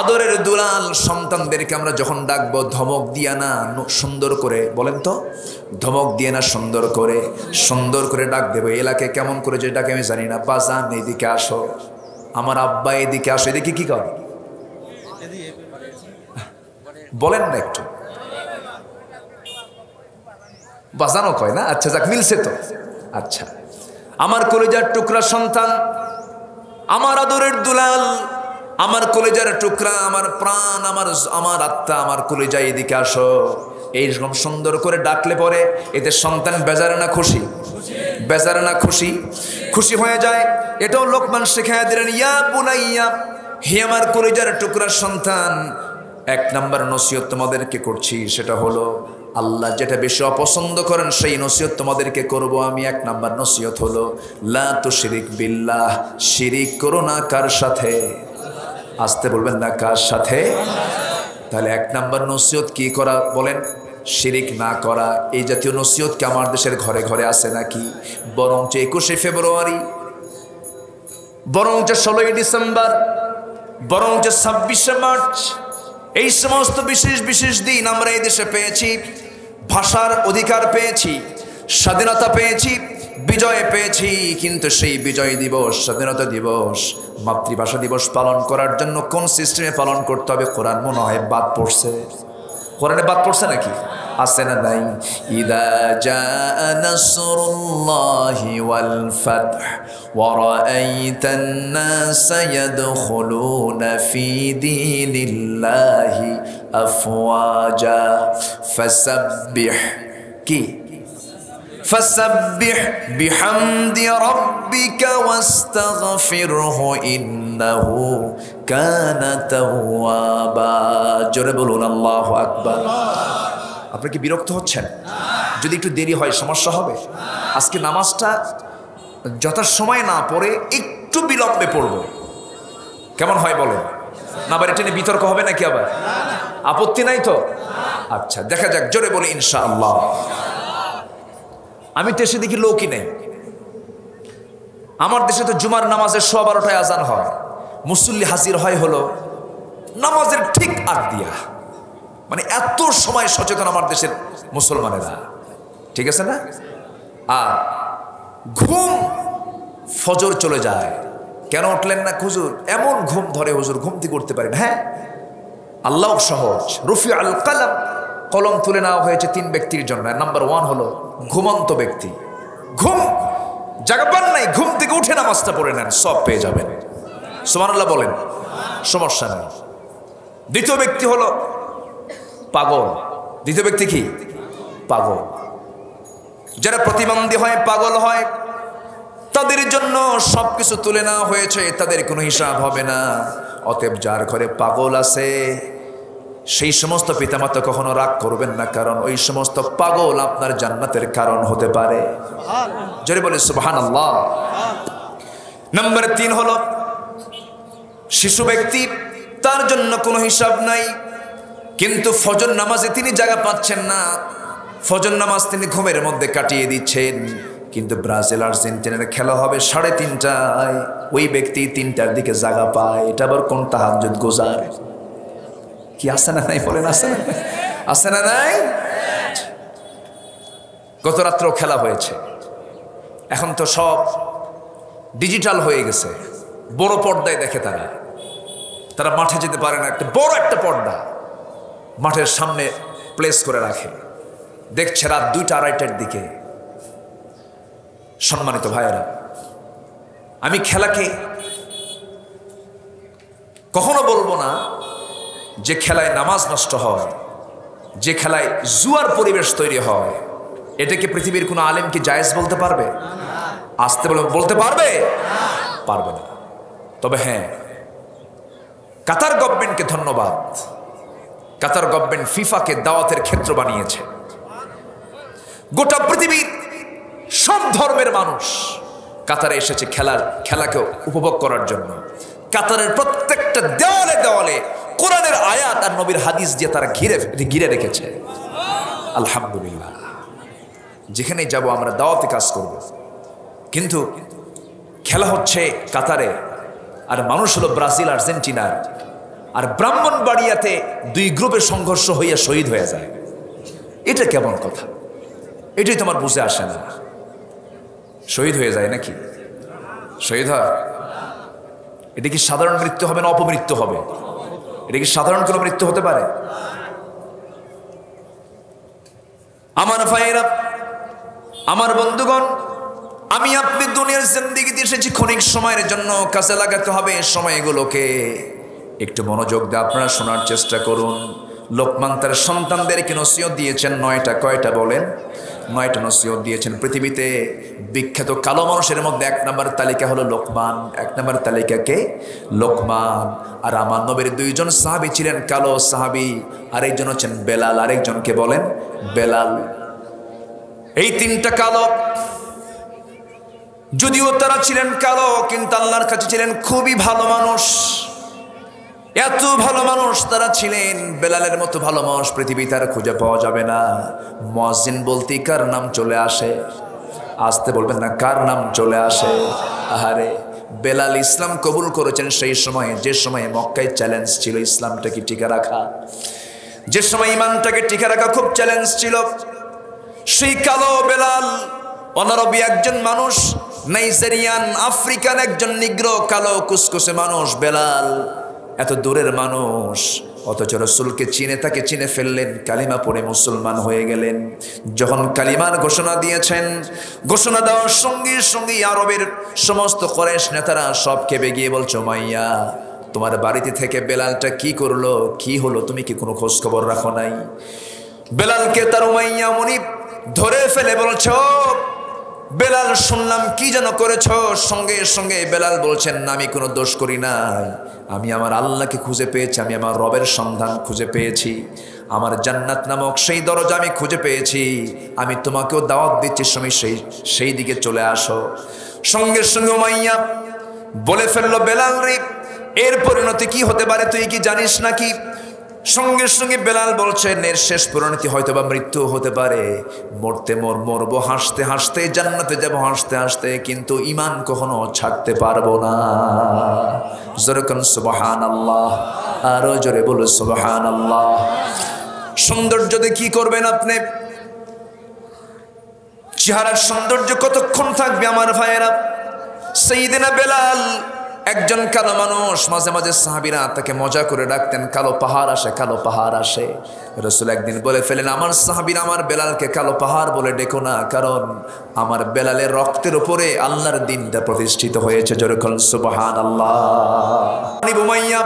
আদরের দুলাল। সন্তানদেরকে আমরা যখন ডাকবো ধমক দিয়া না, সুন্দর করে বলেন তো, ধমক দিয়ে না, সুন্দর করে, সুন্দর করে ডাক দেবো। এলাকায় কেমন করে যে ডাকে আমি জানি না। বাজান এদিকে আসো, আমার আব্বা এদিকে আসো। এদিকে কি কর বলেন না একটু? বাজানো কয় না? আচ্ছা যাক, মিলছে তো। আচ্ছা, আমার কলিজার টুকরা সন্তান, আমার আদরের দুলাল, আমার কলিজার টুকরা, আমার প্রাণ, আমার আত্মা, আমার কলিজা, এদিকে আসো। এইরকম সুন্দর করে ডাকলে পরে এতে সন্তান বেজারে না খুশি? বেজারে না খুশি? খুশি হয়ে যায়। এটাও লোকমান শিখাইয়া দিলেন, ইয়া বুনাইয়া, হে আমার কলিজার টুকরা সন্তান। এক নাম্বার নসিহত তোমাদেরকে করছি, সেটা হলো আল্লাহ যেটা বেশি অপছন্দ করেন সেই নসিহত তোমাদেরকে করব আমি। এক নাম্বার নসিহত হলো লা তুশরিক বিল্লাহ, শিরিক করো না কার সাথে? আসতে বলবেন না কার সাথে? তাহলে এক নাম্বার নসিহত কি করা বলেন? শিরিক না করা। এই জাতীয় নসিহত কি আমার দেশের ঘরে ঘরে আছে নাকি? বরঞ্চ 21শে ফেব্রুয়ারি, বরঞ্চ 16ই ডিসেম্বর, বরঞ্চ 26শে মার্চ, এই সমস্ত বিশেষ বিশেষ দিন আমরা এই দেশে পেয়েছি। ভাষার অধিকার পেয়েছি, স্বাধীনতা পেয়েছি, বিজয় পেয়েছি। কিন্তু সেই বিজয় দিবস, স্বাধীনতা দিবস, মাতৃভাষা দিবস পালন করার জন্য কোন সিস্টেমে পালন করতে হবে? কোরআন মনে হয় বাদ পড়ছে। কোরআনে বাদ পড়ছে নাকি? আছে না নাই? ইদা জাআ নাসরুল্লাহি ওয়াল ফাতহ ওয়া রাআইতান নাসা ইয়াদখুলুনা ফি দীনিল্লাহি আফওয়াজা ফাসাব্বিহ কি ফাসাব্বিহ বিহামদি রাব্বিকা ওয়াস্তাগফিরহু ইন্নাহু কানা তাওয়াবা। জোরে বলুন আল্লাহু আকবার। আপনি কি বিরক্ত হচ্ছেন? যদি একটু দেরি হয় সমস্যা হবে? আজকে নামাজটা যথাসময়ে না পড়ে একটু বিলম্বে পড়ব, কেমন হয় বলেন? না আবার এটা নিয়ে বিতর্ক হবে নাকি? আবার আপত্তি নাই তো? আচ্ছা দেখা যাক, জোরে বলি ইনশাআল্লাহ। আমি তো এসে দেখি লোকই নেই। আমার দেশে তো জুমার নামাজের 12:15 আজান হয়, মুসল্লি হাজির হয় হলো নামাজের ঠিক আগ দিয়া। মানে এত সময় সচেতন আমার দেশের মুসলমানেরা, ঠিক আছে না? আর ঘুম, ফজর চলে যায়। কেন উঠলেন না হুজুর? এমন ঘুম ধরে হুজুর, ঘুম থেকে উঠতে পারেন। হ্যাঁ, আল্লাহ সহজ। রফি আল কালাম, কলম তুলে নেওয়া হয়েছে 3 ব্যক্তির জন্য। নাম্বার 1 হলো ঘুমন্ত ব্যক্তি। ঘুম জাগাবার নাই, ঘুম থেকে উঠে নামাজটা পড়ে নেন, সব পেয়ে যাবেন। সুবহানাল্লাহ বলেন, সমস্যা নেই। দ্বিতীয় ব্যক্তি হলো পাগল। দ্বিতীয় ব্যক্তি কি? পাগল। যারা প্রতিবন্ধী হয়, পাগল হয়, তাদের জন্য সবকিছু তুলে নেওয়া হয়েছে, তাদের কোনো হিসাব হবে না। অতএব যার ঘরে পাগল আছে সেই সমস্ত পিতামাতা কখনো রাগ করবেন না, কারণ ওই সমস্ত পাগল আপনার জান্নাতের কারণ হতে পারে। জোরে বলে সুবহানাল্লাহ। নাম্বার 3 হলো শিশু ব্যক্তি, তার জন্য কোনো হিসাব নাই, কিন্তু ফজর নামাজে তিনি জায়গা পাচ্ছেন না। ফজর নামাজ তিনি ঘুমের মধ্যে কাটিয়ে দিচ্ছেন। কিন্তু ব্রাজিল আর্জেন্টিনার খেলা হবে 3:30টায়, ওই ব্যক্তি 3টার দিকে জাগা পায়। এটা আবার কোন তাহাজ্জুদ গুজার? কি আছে না নাই বলেন? আছে না, আছে না নাই? গত রাত্রেও খেলা হয়েছে। এখন তো সব ডিজিটাল হয়ে গেছে, বড় পর্দায় দেখে তারা মাঠে যেতে পারে না, একটা বড় একটা পর্দা মাঠের সামনে প্লেস করে রাখে, দেখছে রাত 2টা-2:30টার দিকে। সম্মানিত ভাইয়েরা, আমি খেলাকে কখনো বলবো না যে খেলায় নামাজ নষ্ট হয়, যে খেলায় জুয়ার পরিবেশ তৈরি হয়, এটাকে পৃথিবীর কোনো আলেম কি জায়েজ বলতে পারবে? আসতে বলতে পারবে? পারবে না। তবে হ্যাঁ, কাতার গভর্নমেন্টকে ধন্যবাদ। কাতার গভর্নমেন্ট ফিফাকে দাওয়াতের ক্ষেত্র বানিয়েছে। গোটা পৃথিবীর সব ধর্মের মানুষ কাতারে এসেছে খেলাকে উপভোগ করার জন্য। কাতারের প্রত্যেকটা দেওয়ালে দেওয়ালে কোরআনের আয়াত আর নবীর হাদিস দিয়ে তারা ঘিরে রেখেছে। আলহামদুলিল্লাহ। যেখানেই যাব আমরা দাওয়াতে কাজ করব, কিন্তু খেলা হচ্ছে কাতারে আর মানুষ হলো ব্রাজিল আর্জেন্টিনার, আর ব্রাহ্মণবাড়িয়াতে 2 গ্রুপের সংঘর্ষ হইয়া শহীদ হয়ে যায়। এটা কেমন কথা? এটাই তোমার বুঝে আসে না। শহীদ হয়ে যায় নাকি? শহীদ হয়? এটা কি সাধারণ মৃত্যু হবে না অপমৃত্যু হবে? এটা কি সাধারণ কোনো মৃত্যু হতে পারে? আমার ভাইয়েরা, আমার বন্ধুগণ, আমি আপনি দুনিয়ার জিন্দেগিতে এসেছি ক্ষণিক সময়ের জন্য, কাজে লাগাতে হবে সময়গুলোকে। একটু মনোযোগ দিয়ে আপনারা শোনার চেষ্টা করুন। লোকমান তার সন্তানদেরকে নসিহত দিয়েছেন 9টা। কয়টা বলেন? 9টা নসিহত দিয়েছেন। পৃথিবীতে বিখ্যাত কালো মানুষের মধ্যে 1 নম্বর তালিকা হলো লোকমান। 1 নম্বর তালিকা কে? লোকমান। আর আমার নবীর 2 জন সাহাবী ছিলেন কালো সাহাবী, আরেকজন হচ্ছেন বেলাল। আরেকজনকে বলেন বেলাল। এই 3টা কালো। যদিও তারা ছিলেন কালো, কিন্তু আল্লাহর কাছে ছিলেন খুবই ভালো মানুষ। এত ভালো মানুষ তারা ছিলেন, বেলালের মতো ভালো মানুষ পৃথিবীতে আর খুঁজে পাওয়া যাবে না। মুয়াজ্জিন বলতেই কার নাম চলে আসে? আসতে বলবেন না, কার নাম চলে আসে? আহারে, বেলাল ইসলাম কবুল করেছেন সেই সময়ে, যে সময়ে মক্কায় চ্যালেঞ্জ ছিল ইসলামটাকে টিকে রাখা, যে সময় ইমানটাকে টিকে রাখা খুব চ্যালেঞ্জ ছিল। সেই কালো বেলাল অনারবী একজন মানুষ, নাইজেরিয়ান আফ্রিকান একজন নিগ্রো কালো কুসকুসে মানুষ বেলাল। এত দূরের মানুষ, অথচ রাসূলকে তাকে চিনে ফেললেন, কালিমা পড়ে মুসলমান হয়ে গেলেন। যখন কালিমার ঘোষণা দিয়েছেন, ঘোষণা দেওয়ার সঙ্গে সঙ্গে আরবের সমস্ত কুরাইশ নেতারা সব কেঁপে গিয়ে বলছে, মাইয়া তোমার বাড়িতে থেকে বেলালটা কি করলো, কি হলো, তুমি কি কোনো খোঁজ খবর রাখো নাই? বেলালকে তার উমাইয়া মুনিব ধরে ফেলে বলছে, ও বেলাল, শুনলাম কি যেন করেছ। সঙ্গে সঙ্গে বেলাল বলছেন, আমি কোনো দোষ করি নাই, আমি আমার আল্লাহকে খুঁজে পেয়েছি, আমি আমার রবের সন্ধান খুঁজে পেয়েছি, আমার জান্নাত নামক সেই দরজা আমি খুঁজে পেয়েছি, আমি তোমাকেও দাওয়াত দিচ্ছি, সেই দিকে চলে আসো। সঙ্গে সঙ্গে উমাইয়া বলে ফেললো, বেলাল রে, এর পরিণতি কি হতে পারে তুই কি জানিস নাকি? সঙ্গে সঙ্গে বেলাল বলছেন, এর শেষ পরিণতি হয়তো বা মৃত্যু হতে পারে, মরবো হাসতে হাসতে, জান্নাতে যাব হাসতে হাসতে, কিন্তু ঈমান কখনো ছাড়তে পারবো না। জোরে কোন সুবহানাল্লাহ, আরো জোরে বলো সুবহানাল্লাহ। সৌন্দর্য দিয়ে কি করবেন আপনি? চেহারার সৌন্দর্য কতক্ষণ থাকবে আমার ভাইয়েরা? সাইয়েদনা বেলাল একজন কালো মানুষ, মাঝে মাঝে সাহাবীরা তাকে মজা করে ডাকতেন, কালো পাহাড় আসে, কালো পাহাড় আসে। রাসূল একদিন বলে ফেলেন, আমার সাহাবীরা আমার বেলালকে কালো পাহাড় বলে ডেকো না, কারণ আমার বেলালের রক্তের উপরে আল্লাহর দ্বীনটা প্রতিষ্ঠিত হয়েছে। যেরকম সুবহানাল্লাহ। উমাইয়া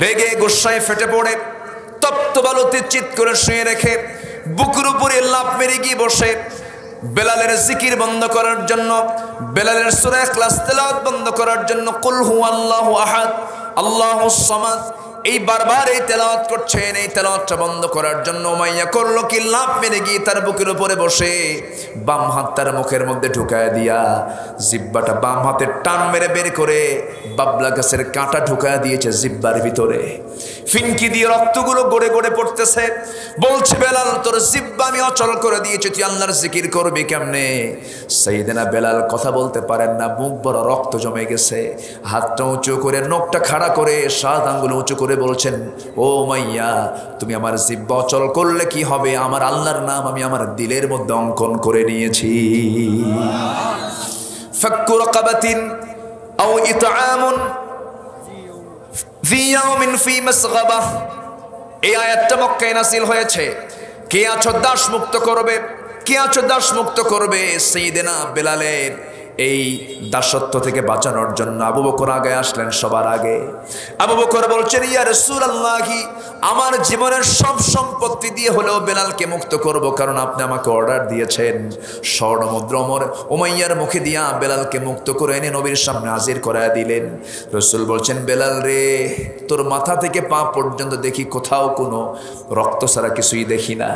রেগে গোসায় ফেটে পড়ে তপ্ত বালুতে চিৎ করে শুয়ে রেখে বুকের উপরে লাফ মেরে গিয়ে বসে বেলালের জিকির বন্ধ করার জন্য, বেলালের সূরা ইখলাস তেলাওয়াত বন্ধ করার জন্য, কুল হুয়াল্লাহু আহাদ আল্লাহুস সামাদ এই বারবার এই তেলাওয়াত করছেন, এই তেলাওয়াতটা বন্ধ করার জন্য উমাইয়া করলো কি, লাফ মেরে গিয়ে তার বুকের উপরে বসে বাম হাত তার মুখের মধ্যে ঢুকায় দিয়া জিব্বাটা বাম হাতে টান মেরে বের করে বাবলা গাছের কাঁটা ঢুকায় দিয়েছে জিব্বার ভিতরে। ফিনকি দিয়ে রক্তগুলো গড়ে গড়ে পড়তেছে। বলছে বেলাল, তোর জিব্বা আমি অচল করে দিয়েছি, তুই আল্লাহর জিকির করবি কেমনে? সাইয়েদনা বেলাল কথা বলতে পারেন না, মুখ বড় রক্ত জমে গেছে। হাতটা উঁচু করে, নখটা খাড়া করে, 7 আঙ্গুল উঁচু করে বলছেন, ও মাইয়া, তুমি আমার জিব্বা অচল করলে কি হবে? আমার আল্লাহর নাম আমি আমার দিলের মধ্যে অঙ্কন করে নিয়েছি। ফাক্কু রাকাবাতিন আও ইতআমুন ফি ইয়াউমিন ফি মাসগাবাহ। এই আয়াতটা মক্কায় নাযিল হয়েছে। কে আছো দাস মুক্ত করবে, কে আছো দাস মুক্ত করবে? সাইয়েদনা বেলালের এই দাসত্ব থেকে বাঁচানোর জন্য আবু বকর আগে আসলেন সবার আগে। আবু বকর বলছেন, ইয়া রাসূলুল্লাহ, আমার জীবনের সব সম্পত্তি দিয়ে হলেও বেলালকে মুক্ত করব, কারণ আপনি আমাকে অর্ডার দিয়েছেন। স্বর্ণ মুদ্রা উমাইয়ার মুখে দিয়া বেলালকে মুক্ত করে এনে নবীর সামনে হাজির করায় দিলেন। রাসূল বলছেন, বেলাল রে, তোর মাথা থেকে পা পর্যন্ত দেখি কোথাও কোনো রক্ত ছাড়া কিছুই দেখি না,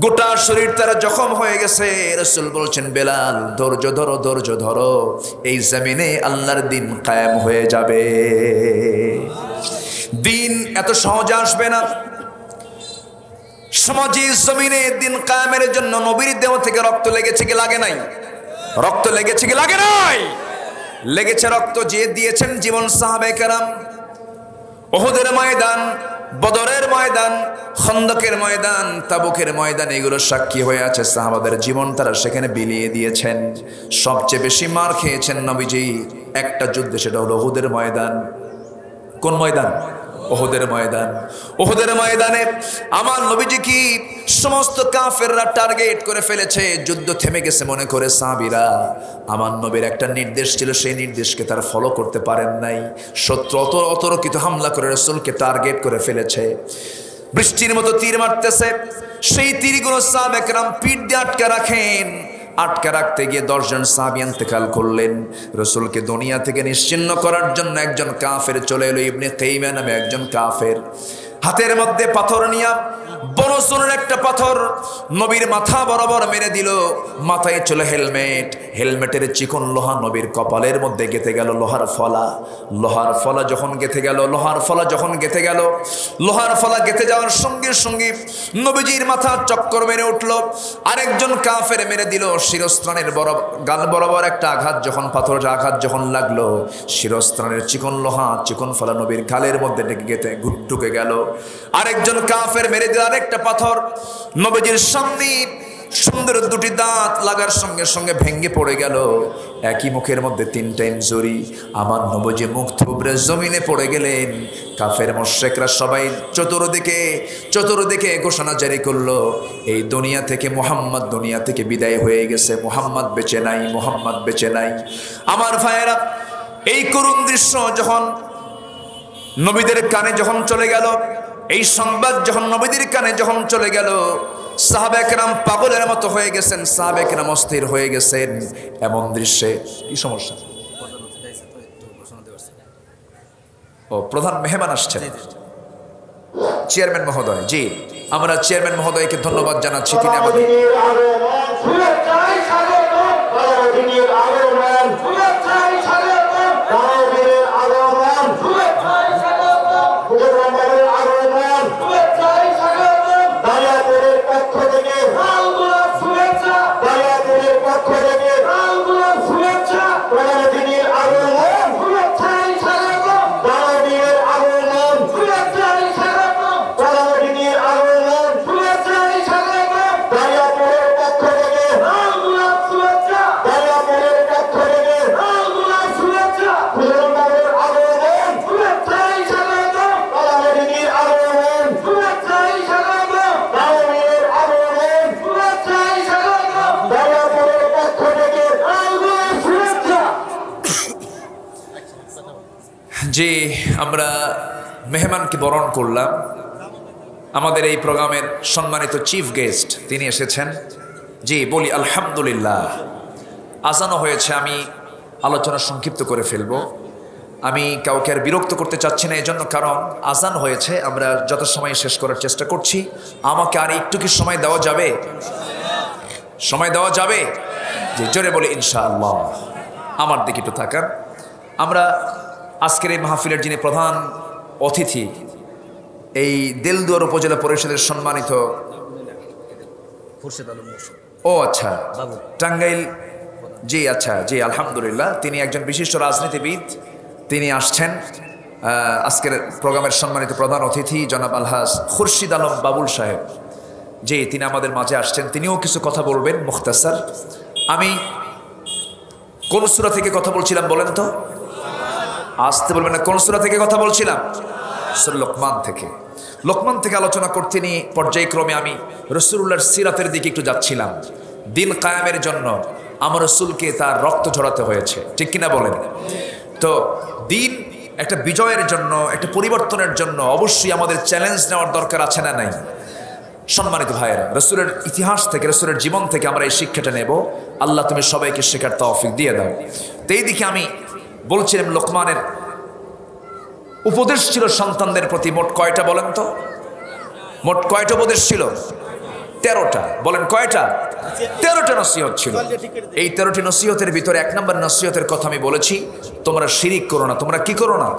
গোটা শরীর তারা জখম হয়ে গেছে। রাসূল বলছেন, বেলাল ধৈর্য ধরো, ধৈর্য ধরো, এই জমিনে আল্লাহর দিন কায়েম হয়ে যাবে। দিন এত সহজে আসবে না। সমাজে জমিনে দিন কায়েমের জন্য নবীর দেহ থেকে রক্ত লেগেছে কি লাগে নাই? রক্ত লেগেছে কি লাগে নাই? লেগেছে রক্ত। যে দিয়েছেন জীবন সাহাবায়ে কেরাম। উহুদের ময়দান, বদরের ময়দান, খন্দকের ময়দান, তাবুকের ময়দান, এগুলো সাক্ষী হয়ে আছে সাহাবাদের জীবন তারা সেখানে বিলিয়ে দিয়েছেন। সবচেয়ে বেশি মার খেয়েছেন নবীজি একটা যুদ্ধে, সেটা হলো উহুদের ময়দান। কোন ময়দান? উহুদের ময়দান। উহুদের ময়দানে আমার নবীজি কি সমস্ত কাফেররা টার্গেট করে ফেলেছে, যুদ্ধ থেমে গেছে মনে করে সাহাবীরা। আমার নবীর একটা নির্দেশ ছিল, সেই নির্দেশকে তারা ফলো করতে পারেন নাই। শত্রু অতর্কিত হামলা করে রাসূলকে টার্গেট করে ফেলেছে। বৃষ্টির মতো তীর মারতেছে, সেই তীরগুলো সাহাবায়ে কেরাম পিঠ দিয়ে আটকে রাখেন। আটকে রাখতে গিয়ে 10 জন সাহাবী ইন্তেকাল করলেন। রাসূলকে দুনিয়া থেকে নিশ্চিহ্ন করার জন্য একজন কাফের চলে এলো, ইবনে তাইমিয়া নামে একজন কাফের। হাতের মধ্যে পাথর নিয়ে, বড় সোনার একটা পাথর নবীর মাথা বরাবর মেরে দিল। মাথায় চলে হেলমেট, হেলমেটের চিকন লোহা নবীর কপালের মধ্যে গেঁথে গেল। লোহার ফলা, লোহার ফলা যখন গেঁথে গেল, লোহার ফলা যখন গেঁথে গেল, লোহার ফলা গেঁথে যাওয়ার সঙ্গে সঙ্গে নবীজির মাথা চক্কর মেরে উঠল। আরেকজন কাফের মেরে দিল শিরস্ত্রাণের গাল বরাবর একটা আঘাত। যখন পাথরের আঘাত যখন লাগলো, শিরস্ত্রাণের চিকন লোহা, চিকন ফলা নবীর গালের মধ্যে গেঁথে ঢুকে গেল। আরেকজন কাফের মেরে দিল আরেকটা পাথর নবীজির সামনে। সুন্দর দুটি দাঁত লাগার সঙ্গে সঙ্গে ভেঙে পড়ে গেল। একই মুখের মধ্যে 3টা ইনজুরি। আমার নবীজি মুখ থুবড়ে জমিনে পড়ে গেলেন। কাফের মুশরিকরা সবাই চতুর্দিকে ঘোষণা জারি করলো, এই দুনিয়া থেকে মুহাম্মদ দুনিয়া থেকে বিদায় হয়ে গেছে, মুহাম্মদ বেঁচে নাই, মুহাম্মদ বেঁচে নাই। আমার ভাইয়েরা, এই করুণ দৃশ্য যখন নবীদের কানে যখন চলে গেল, এই সংবাদ যখন নবীদের কানে যখন চলে গেল, সাহাবায়ে কেরাম পাগলের মতো হয়ে গেছেন, সাহাবায়ে কেরাম অস্থির হয়ে গেছেন। এমন দৃশ্যে কি সমস্যা? ও প্রধান মেহমান আসছেন, চেয়ারম্যান মহোদয়। জি, আমরা চেয়ারম্যান মহোদয়কে ধন্যবাদ জানাচ্ছি, তিনি আমাদের জি, আমরা মেহমানকে বরণ করলাম। আমাদের এই প্রোগ্রামের সম্মানিত চিফ গেস্ট তিনি এসেছেন। জি, বলি আলহামদুলিল্লাহ। আজানও হয়েছে, আমি আলোচনা সংক্ষিপ্ত করে ফেলব। আমি কাউকে আর বিরক্ত করতে চাচ্ছি না এজন্য, কারণ আজান হয়েছে, আমরা যত সময় শেষ করার চেষ্টা করছি। আমাকে আর একটু কি সময় দেওয়া যাবে? সময় দেওয়া যাবে? যে জোরে বলে ইনশাআল্লাহ। আমার দিকে একটু তাকান। আমরা আজকের এই মাহফিলের যিনি প্রধান অতিথি, এই দেলদুয়ার উপজেলা পরিষদের সম্মানিত ও আচ্ছা টাঙ্গাইল, জি আচ্ছা জি আলহামদুলিল্লাহ, তিনি একজন বিশিষ্ট রাজনীতিবিদ, তিনি আসছেন। আজকের প্রোগ্রামের সম্মানিত প্রধান অতিথি জনাব আলহাজ খুরশিদ আলম বাবুল সাহেব, জি তিনি আমাদের মাঝে আসছেন, তিনিও কিছু কথা বলবেন মুখতাসার। আমি কোন সূরা থেকে কথা বলছিলাম বলেন তো? আসতে বলবেন না, কোন সূরা থেকে কথা বলছিলাম? সূরা লোকমান থেকে। লোকমান থেকে আলোচনা করতে নিয়ে পর্যায়ক্রমে আমি রাসূলুল্লাহর সিরাতের দিকে একটু যাচ্ছিলাম। দিন কায়েমের জন্য আমার রাসূলকে তার রক্ত ঝরাতে হয়েছে, ঠিক কিনা বলেন? তো দিন একটা বিজয়ের জন্য, একটা পরিবর্তনের জন্য অবশ্যই আমাদের চ্যালেঞ্জ নেওয়ার দরকার আছে না নাই? সম্মানিত ভাইয়েরা, রাসূলের ইতিহাস থেকে, রাসূলের জীবন থেকে আমরা এই শিক্ষাটা নেব। আল্লাহ তুমি সবাইকে শেখার তৌফিক দিয়ে দাও। তো এই দিকে আমি বলছিলাম, লোকমানের উপদেশ ছিল সন্তানদের প্রতি মোট কয়টা বলেন তো? মোট কয়টা উপদেশ ছিল? 13টা। বলেন কয়টা? 13টা নসিহত ছিল। এই 13টি নসিহতের ভিতরে 1 নম্বর নসিহতের কথা আমি বলেছি, তোমরা শিরিক করো না। তোমরা কি করো না?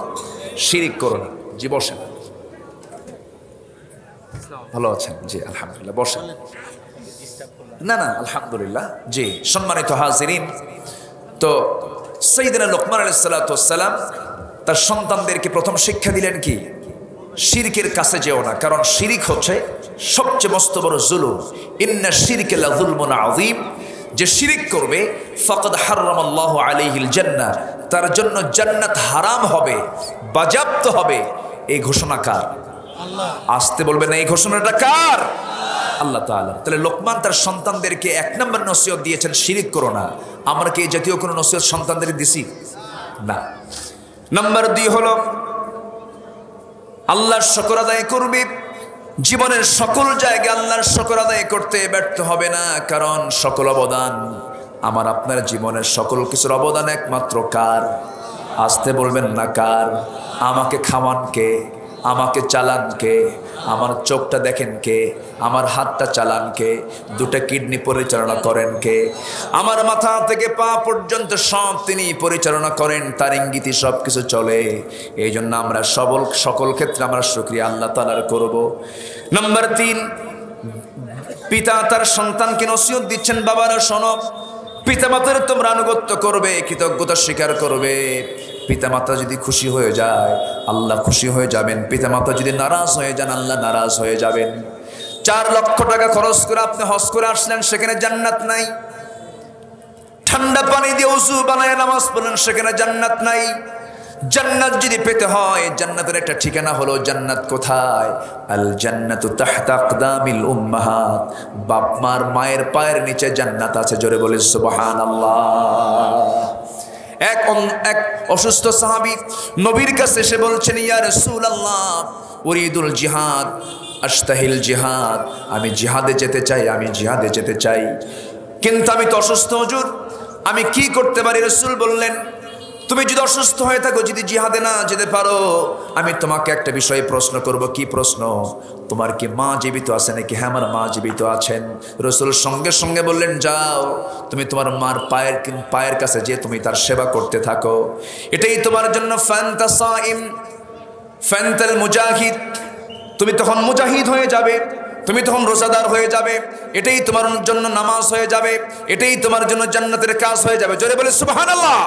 শিরিক করো না। জি বসেন। ভালো আছেন? জি আলহামদুলিল্লাহ, বসেন। না না আলহামদুলিল্লাহ। জি সম্মানিত হাজিরিন, তো সাইয়েদনা লোকমান আলাইহিস সালাতু ওয়াস সালাম তার সন্তানদেরকে প্রথম শিক্ষা দিলেন কি? শিরকের কাছে যেও না, কারণ শিরিক হচ্ছে সবচেয়ে মস্ত বড় জুলুম। ইন্না শিরকা লা যুলমুন আযীম, যে শিরিক করবে ফাকাদ হারামাল্লাহু আলাইহিল জান্নাহ, তার জন্য জান্নাত হারাম হবে, বাজেয়াপ্ত হবে। এই ঘোষণা কার? আল্লাহ। আসতে বলবেন না, এই ঘোষণাটা কার? আল্লাহ তাআলা। তাহলে লোকমান তার সন্তানদেরকে 1 নম্বর নসিহত দিয়েছেন, শিরিক করো না। আমরা কি এই জাতীয় কোনো নসিহত সন্তানদের দিছি? না। নাম্বার 2 হলো আল্লাহর শুকর আদায় করবে। জীবনের সকল জায়গায় আল্লাহর শুকর আদায় করতে ব্যর্থ হবে না, কারণ সকল অবদান, আমার আপনার জীবনের সকল কিছুর অবদান একমাত্র কার? আসতে বলবেন না কার? আমাকে খাওয়ান কে? আমাকে চালান কে? আমার চোখটা দেখেন কে? আমার হাতটা চালান কে? 2টা কিডনি পরিচালনা করেন কে? আমার মাথা থেকে পা পর্যন্ত সব তিনি পরিচালনা করেন, তার ইঙ্গিতে সব কিছু চলে। এই জন্য আমরা সকল ক্ষেত্রে আমরা শুকরিয়া আল্লাহ তাআলার করব। নাম্বার 3, পিতা তার সন্তানকে নসিহত দিচ্ছেন, বাবারা শোনো, পিতামাতার তোমরা আনুগত্য করবে, কৃতজ্ঞতা স্বীকার করবে। পিতামাতা যদি খুশি হয়ে যায় আল্লাহ খুশি হয়ে যাবেন, পিতামাতা যদি নারাজ হয়ে যান আল্লাহ নারাজ হয়ে যাবেন। 4 লক্ষ টাকা খরচ করে আপনি হজ করে আসলেন, সেখানে জান্নাত নাই। ঠান্ডা পানি দিয়ে ওযু বানায় নামাজ পড়লেন, সেখানে জান্নাত নাই। জান্নাত যদি পেতে হয়, জান্নাতের একটা ঠিকানা হলো, জান্নাত কোথায়? আল জান্নাতু তাহতা আকদামিল উম্মাহাত, বাপ মার মায়ের পায়ের নিচে জান্নাত আছে। জোরে বলে সুবহানাল্লাহ। এক অসুস্থ সাহাবী নবীর কাছে এসে বলছেন, ইয়া রাসূলুল্লাহ উরিদুল জিহাদ আশতাহিল জিহাদ, আমি জিহাদে যেতে চাই, আমি জিহাদে যেতে চাই, কিন্তু আমি তো অসুস্থ হুজুর, আমি কি করতে পারি? রাসূল বললেন, তুমি যদি অসুস্থ হয়ে থাকো, যদি জিহাদে না যেতে পারো, আমি তোমাকে একটা বিষয়ে প্রশ্ন করব। কি প্রশ্ন? তোমার কি মা জীবিত আছে নাকি? হ্যাঁ আমার মা জীবিত আছেন। রাসূল সঙ্গে সঙ্গে বললেন, যাও তুমি তোমার মার পায়ের কাছে যে তুমি তার সেবা করতে থাকো, এটাই তোমার জন্য ফান্তা সাইম ফান্তাল মুজাহিদ, তুমি তখন মুজাহিদ হয়ে যাবে, তুমি তখন রোজাদার হয়ে যাবে, এটাই তোমার জন্য নামাজ হয়ে যাবে, এটাই তোমার জন্য জান্নাতের কাজ হয়ে যাবে। জোরে বলে সুবহানাল্লাহ।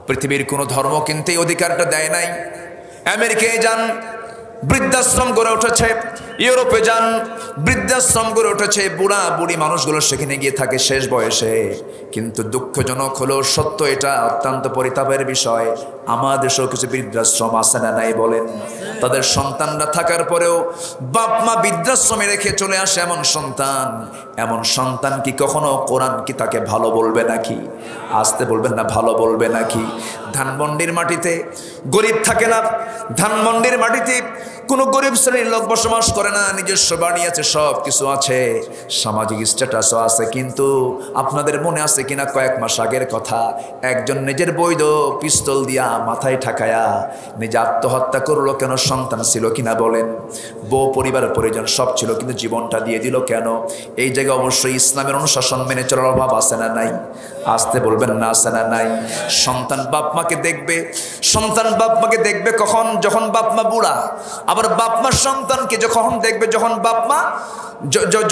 পৃথিবীর কোনো ধর্ম কিন্তু এই অধিকারটা দেয় নাই। আমেরিকায় যান, বৃদ্ধাশ্রম গড়ে উঠেছে, ইউরোপে যান, বৃদ্ধাশ্রম গড়ে উঠেছে, বুড়া বুড়ি মানুষগুলো সেখানে গিয়ে থাকে শেষ বয়সে। কিন্তু দুঃখজনক হলো সত্য, এটা অত্যন্ত পরিতাপের বিষয়, আমাদের দেশেও কিছু বৃদ্ধাশ্রম আছে না নাই বলেন? তাদের সন্তানরা থাকার পরেও বাপ মা বৃদ্ধাশ্রমে রেখে চলে আসে এমন সন্তান কি কখনো কোরআন কি তাকে ভালো বলবে নাকি? আসতে বলবেন না, ভালো বলবে নাকি? ধানমন্ডির মাটিতে গরিব থাকে না, ধানমন্ডির মাটিতে কোনো গরিব শ্রেণীর লোক বসবাস করে না, নিজস্ব বাড়ি আছে, সব কিছু আছে, সামাজিক স্ট্যাটাসও আছে, কিন্তু আপনাদের মনে আছে কিনা কয়েক মাস আগের কথা, একজন নিজের বৈধ পিস্তল দিয়া মাথায় ঠাকায়া নিজে আত্মহত্যা করলো কেন? সন্তান ছিল কিনা বলেন, বউ পরিবার পরিজন সব ছিল, কিন্তু জীবনটা দিয়ে দিল কেন? এই জায়গায় অবশ্যই ইসলামের অনুশাসন মেনে চলার অভাব আছে না নাই? আসতে বলবেন না, আছে না নাই? সন্তান বাপ মাকে দেখবে, সন্তান বাপ মাকে দেখবে কখন? যখন বাপ মা বুড়া। আবার বাপ মা সন্তানকে যখন দেখবে, যখন বাপ মা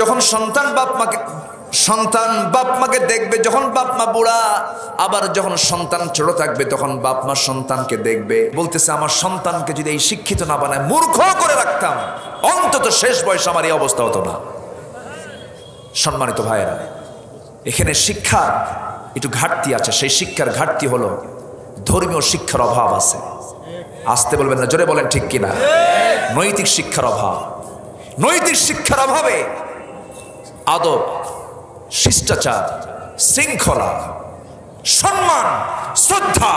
যখন সন্তান বাপ মাকে দেখবে যখন বাপ মা বুড়া। আবার যখন সন্তান ছোট থাকবে তখন বাপ মা সন্তানকে দেখবে। বলতেছে আমার সন্তানকে যদি এই শিক্ষিত না বানায় মূর্খ করে রাখতাম, অন্তত শেষ বয়স আমার এই অবস্থা হতো না। সম্মানিত ভাইয়েরা, এখানে শিক্ষার একটু ঘাটতি আছে। সেই শিক্ষার ঘাটতি হলো ধর্মীয় শিক্ষার অভাব আছে। আসতে বলবেন না, জোরে বলেন ঠিক কিনা? নৈতিক শিক্ষার অভাব। নৈতিক শিক্ষার অভাবে আদব, শিষ্টাচার, শৃঙ্খলা, সম্মান, শ্রদ্ধা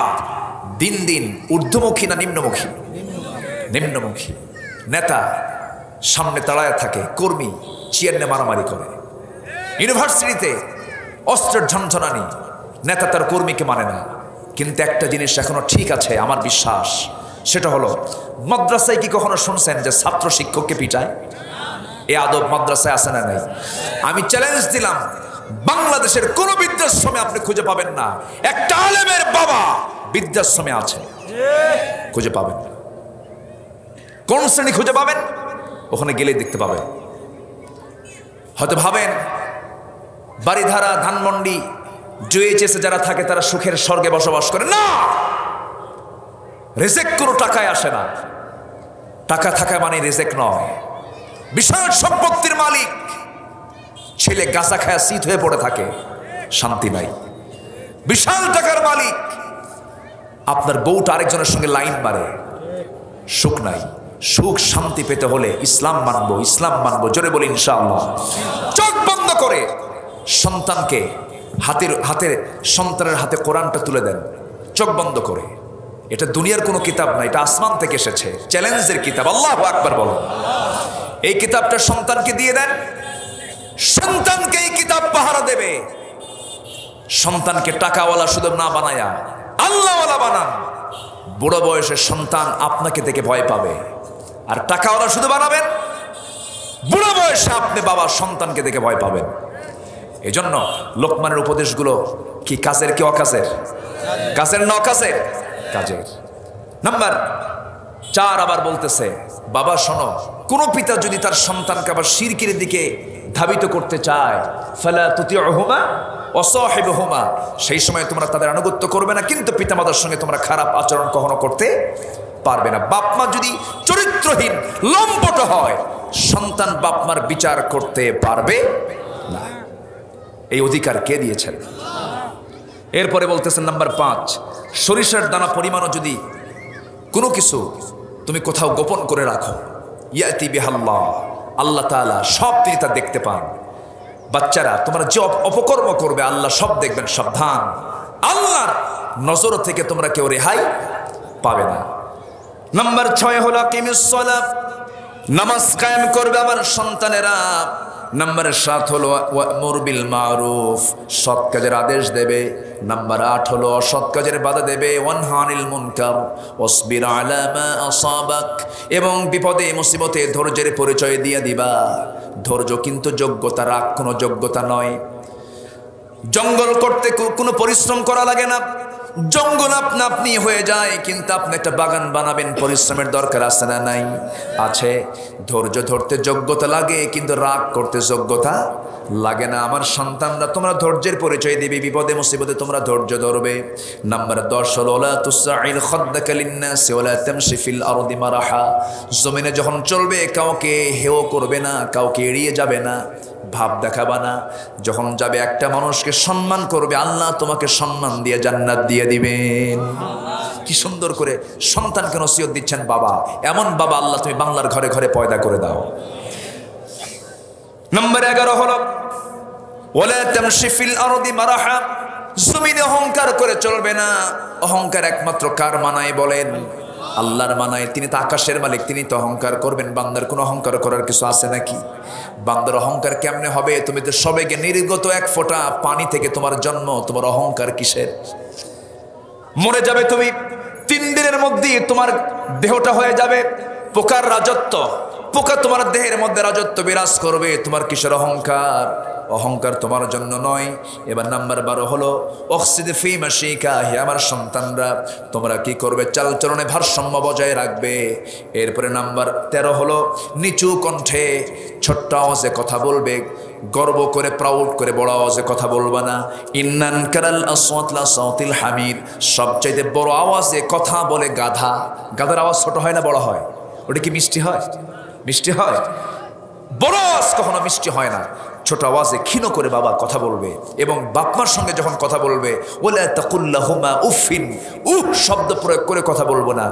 দিন দিন ঊর্ধ্বমুখী না নিম্নমুখী? নিম্নমুখী। নেতা সামনে দাঁড়ায় থাকে, কর্মী চেয়ার নিয়ে মারামারি করে। ইউনিভার্সিটিতে অস্ত্রের ঝনঝনানি, নেতা তার কর্মীকে মানে না। কিন্তু একটা জিনিস এখনো ঠিক আছে আমার বিশ্বাস, সেটা হলো মাদ্রাসায় কি কখনো শুনছেন যে ছাত্র শিক্ষককে পিটায়? এ আদব মাদ্রাসায় আছে না নাই? আমি চ্যালেঞ্জ দিলাম, বাংলাদেশের কোন বৃদ্ধাশ্রমে আপনি খুঁজে পাবেন না একটা আলেমের বাবা বৃদ্ধাশ্রমে আছে, খুঁজে পাবেন না। কোন শ্রেণী খুঁজে পাবেন? ওখানে গেলেই দেখতে পাবেন। হয়তো ভাবেন বাড়িধারা, ধানমন্ডি, জুয়েচেসে যারা থাকে তারা সুখের স্বর্গে বসবাস করে। না, রিজেক কোনো টাকায় আসে না। টাকা থাকা মানে রিজেক নয়। বিশাল সম্পত্তির মালিক ছেলে গাছা খায়া শীত হয়ে পড়ে থাকে, শান্তি নাই। বিশাল টাকার মালিক আপনার বউটা আরেকজনের সঙ্গে লাইন মারে, সুখ নাই। সুখ শান্তি পেতে হলে ইসলাম মানবো, ইসলাম মানবো, জোরে বলি ইনশাআল্লাহ। চোখ বন্ধ করে সন্তানকে সন্তানের হাতে কোরআনটা তুলে দেন, চোখ বন্ধ করে। এটা দুনিয়ার কোনো কিতাব না, এটা আসমান থেকে এসেছে, চ্যালেঞ্জের কিতাব। আল্লাহু আকবার বলো। এই কিতাবটা সন্তানকে দিয়ে দেন, সন্তানকে এই কিতাব পাহারা দেবে। সন্তানকে টাকাওয়ালা শুধু না বানায়া আল্লাহওয়ালা বানান। বুড়ো বয়সের সন্তান আপনাকে দেখে ভয় পাবে। আর টাকাওয়ালা শুধু বানাবেন, বুড়ো বয়সে আপনি বাবা সন্তানকে দেখে ভয় পাবেন। এই জন্য লোকমানের উপদেশগুলো কি কাজের কি অকাজের? কাজের না অকাজের? কাজের। নাম্বার 4 আবার বলতেছে, বাবা শোনো, কোন পিতা যদি তার সন্তানকে আবার শিরকের দিকে ধাবিত করতে চায়, ফালা তুতিউহুমা ওয়া সাহিবহুমা, সেই সময় তোমরা তাদের আনুগত্য করবে না, কিন্তু পিতামাতার সঙ্গে তোমরা খারাপ আচরণ কখনো করতে পারবে না। বাপ মা যদি চরিত্রহীন লম্পট হয়, সন্তান বাপ মার বিচার করতে পারবে না। এই অধিকার কে দিয়েছেন? এরপরে বলতেছেন নাম্বার 5, সরিষার দানা পরিমাণও যদি কোনো কিছু তুমি কোথাও গোপন করে রাখো, ইয়াতি বিহাল্লাহ, আল্লাহ তাআলা সব তিনি তা দেখতে পান। বাচ্চারা তোমরা যে অপকর্ম করবে আল্লাহ সব দেখবেন, সাবধান। আল্লাহর নজর থেকে তোমরা কেউ রেহাই পাবে না। নাম্বার 6 হলো আকিমিস সালাত, নামাজ কায়েম করবে আমার সন্তানেরা। নাম্বার 7 হলো ওয়া'মুর বিল মারুফ, সৎ কাজের আদেশ দেবে। নাম্বার 8 হলো অসৎ কাজের বাধা দেবে। ওয়ানহা আনিল মুনকার ওয়াসবির আলা মা আসাবাক, এবং বিপদে মুসিবতে ধৈর্যের পরিচয় দিয়ে দিবা। ধৈর্য কিন্তু যোগ্যতা, রাগ কোনো যোগ্যতা নয়। জঙ্গল করতে কোনো পরিশ্রম করা লাগে না, জঙ্গল আপনা আপনি হয়ে যায়। কিন্তু আপনি একটা বাগান বানাবেন, পরিশ্রমের দরকার আছে না নাই? আছে। ধৈর্য ধরতে যোগ্যতা লাগে, কিন্তু রাগ করতে যোগ্যতা লাগে না। আমার সন্তানরা তোমরা ধৈর্যের পরিচয় দিবে, বিপদে মুসিবতে তোমরা ধৈর্য ধরবে। নাম্বার 10 হলো লা তুসাইল খাদ্দাকা লিন্নাস ওয়ালা তামশি ফিল আরদি মারাহা, জমিনে যখন চলবে কাউকে হেয় করবে না, কাউকে এড়িয়ে যাবে না, ভাব দেখাবা না। যখন যাবে একটা মানুষকে সম্মান করবে, আল্লাহ তোমাকে সম্মান দিয়ে জান্নাত দিয়ে দিবেন। কি সুন্দর করে সন্তানকে নসিহত দিচ্ছেন বাবা। এমন বাবা আল্লাহ তুমি বাংলার ঘরে ঘরে পয়দা করে দাও। নাম্বার 11 হলো ওয়ালা তামশি ফিল আরদি মারাহা, জমিনে অহংকার করে চলবে না। অহংকার একমাত্র কার মানায় বলেন? আল্লাহর মানায়, তিনি তো আকাশের মালিক, তিনি তো অহংকার করবেন। বান্দার কোনো অহংকার করার কিছু আছে নাকি? বান্দার অহংকার কেমনে হবে? তুমি তো সবেগে নির্গত এক ফোঁটা পানি থেকে তোমার জন্ম, তোমার অহংকার কিসের? মরে যাবে তুমি, 3 দিনের মধ্যে তোমার দেহটা হয়ে যাবে পোকার রাজত্ব, পোকা তোমার দেহের মধ্যে রাজত্ব বিরাজ করবে। তোমার কিসের অহংকার? অহংকার তোমার জন্য নয়। এবার নাম্বার 12 হলো অক্সিদ ফি মাশিকা, হে আমার সন্তানরা তোমরা কি করবে? চালচলনে ভারসাম্য বজায় রাখবে। এরপরে নাম্বার 13 হলো নিচু কণ্ঠে ছোট্ট আওয়াজে কথা বলবে, গর্ব করে প্রাউড করে বড় আওয়াজে কথা বলবা না। ইন্নান কারাল আসওয়াত লা সাউতিল হামির, সবচাইতে বড় আওয়াজে কথা বলে গাধা। গাধার আওয়াজ ছোট হয় না বড় হয়? ওটা কি মিষ্টি হয়? মিষ্টি হয়? বড় আওয়াজ কখনো মিষ্টি হয় না। ছোট আওয়াজে ক্ষীণ করে বাবা কথা বলবে, এবং বাপমার সঙ্গে যখন কথা বলবে ওলা তাকুল্লাহুমা উফিন, উফ শব্দ প্রয়োগ করে কথা বলবো না।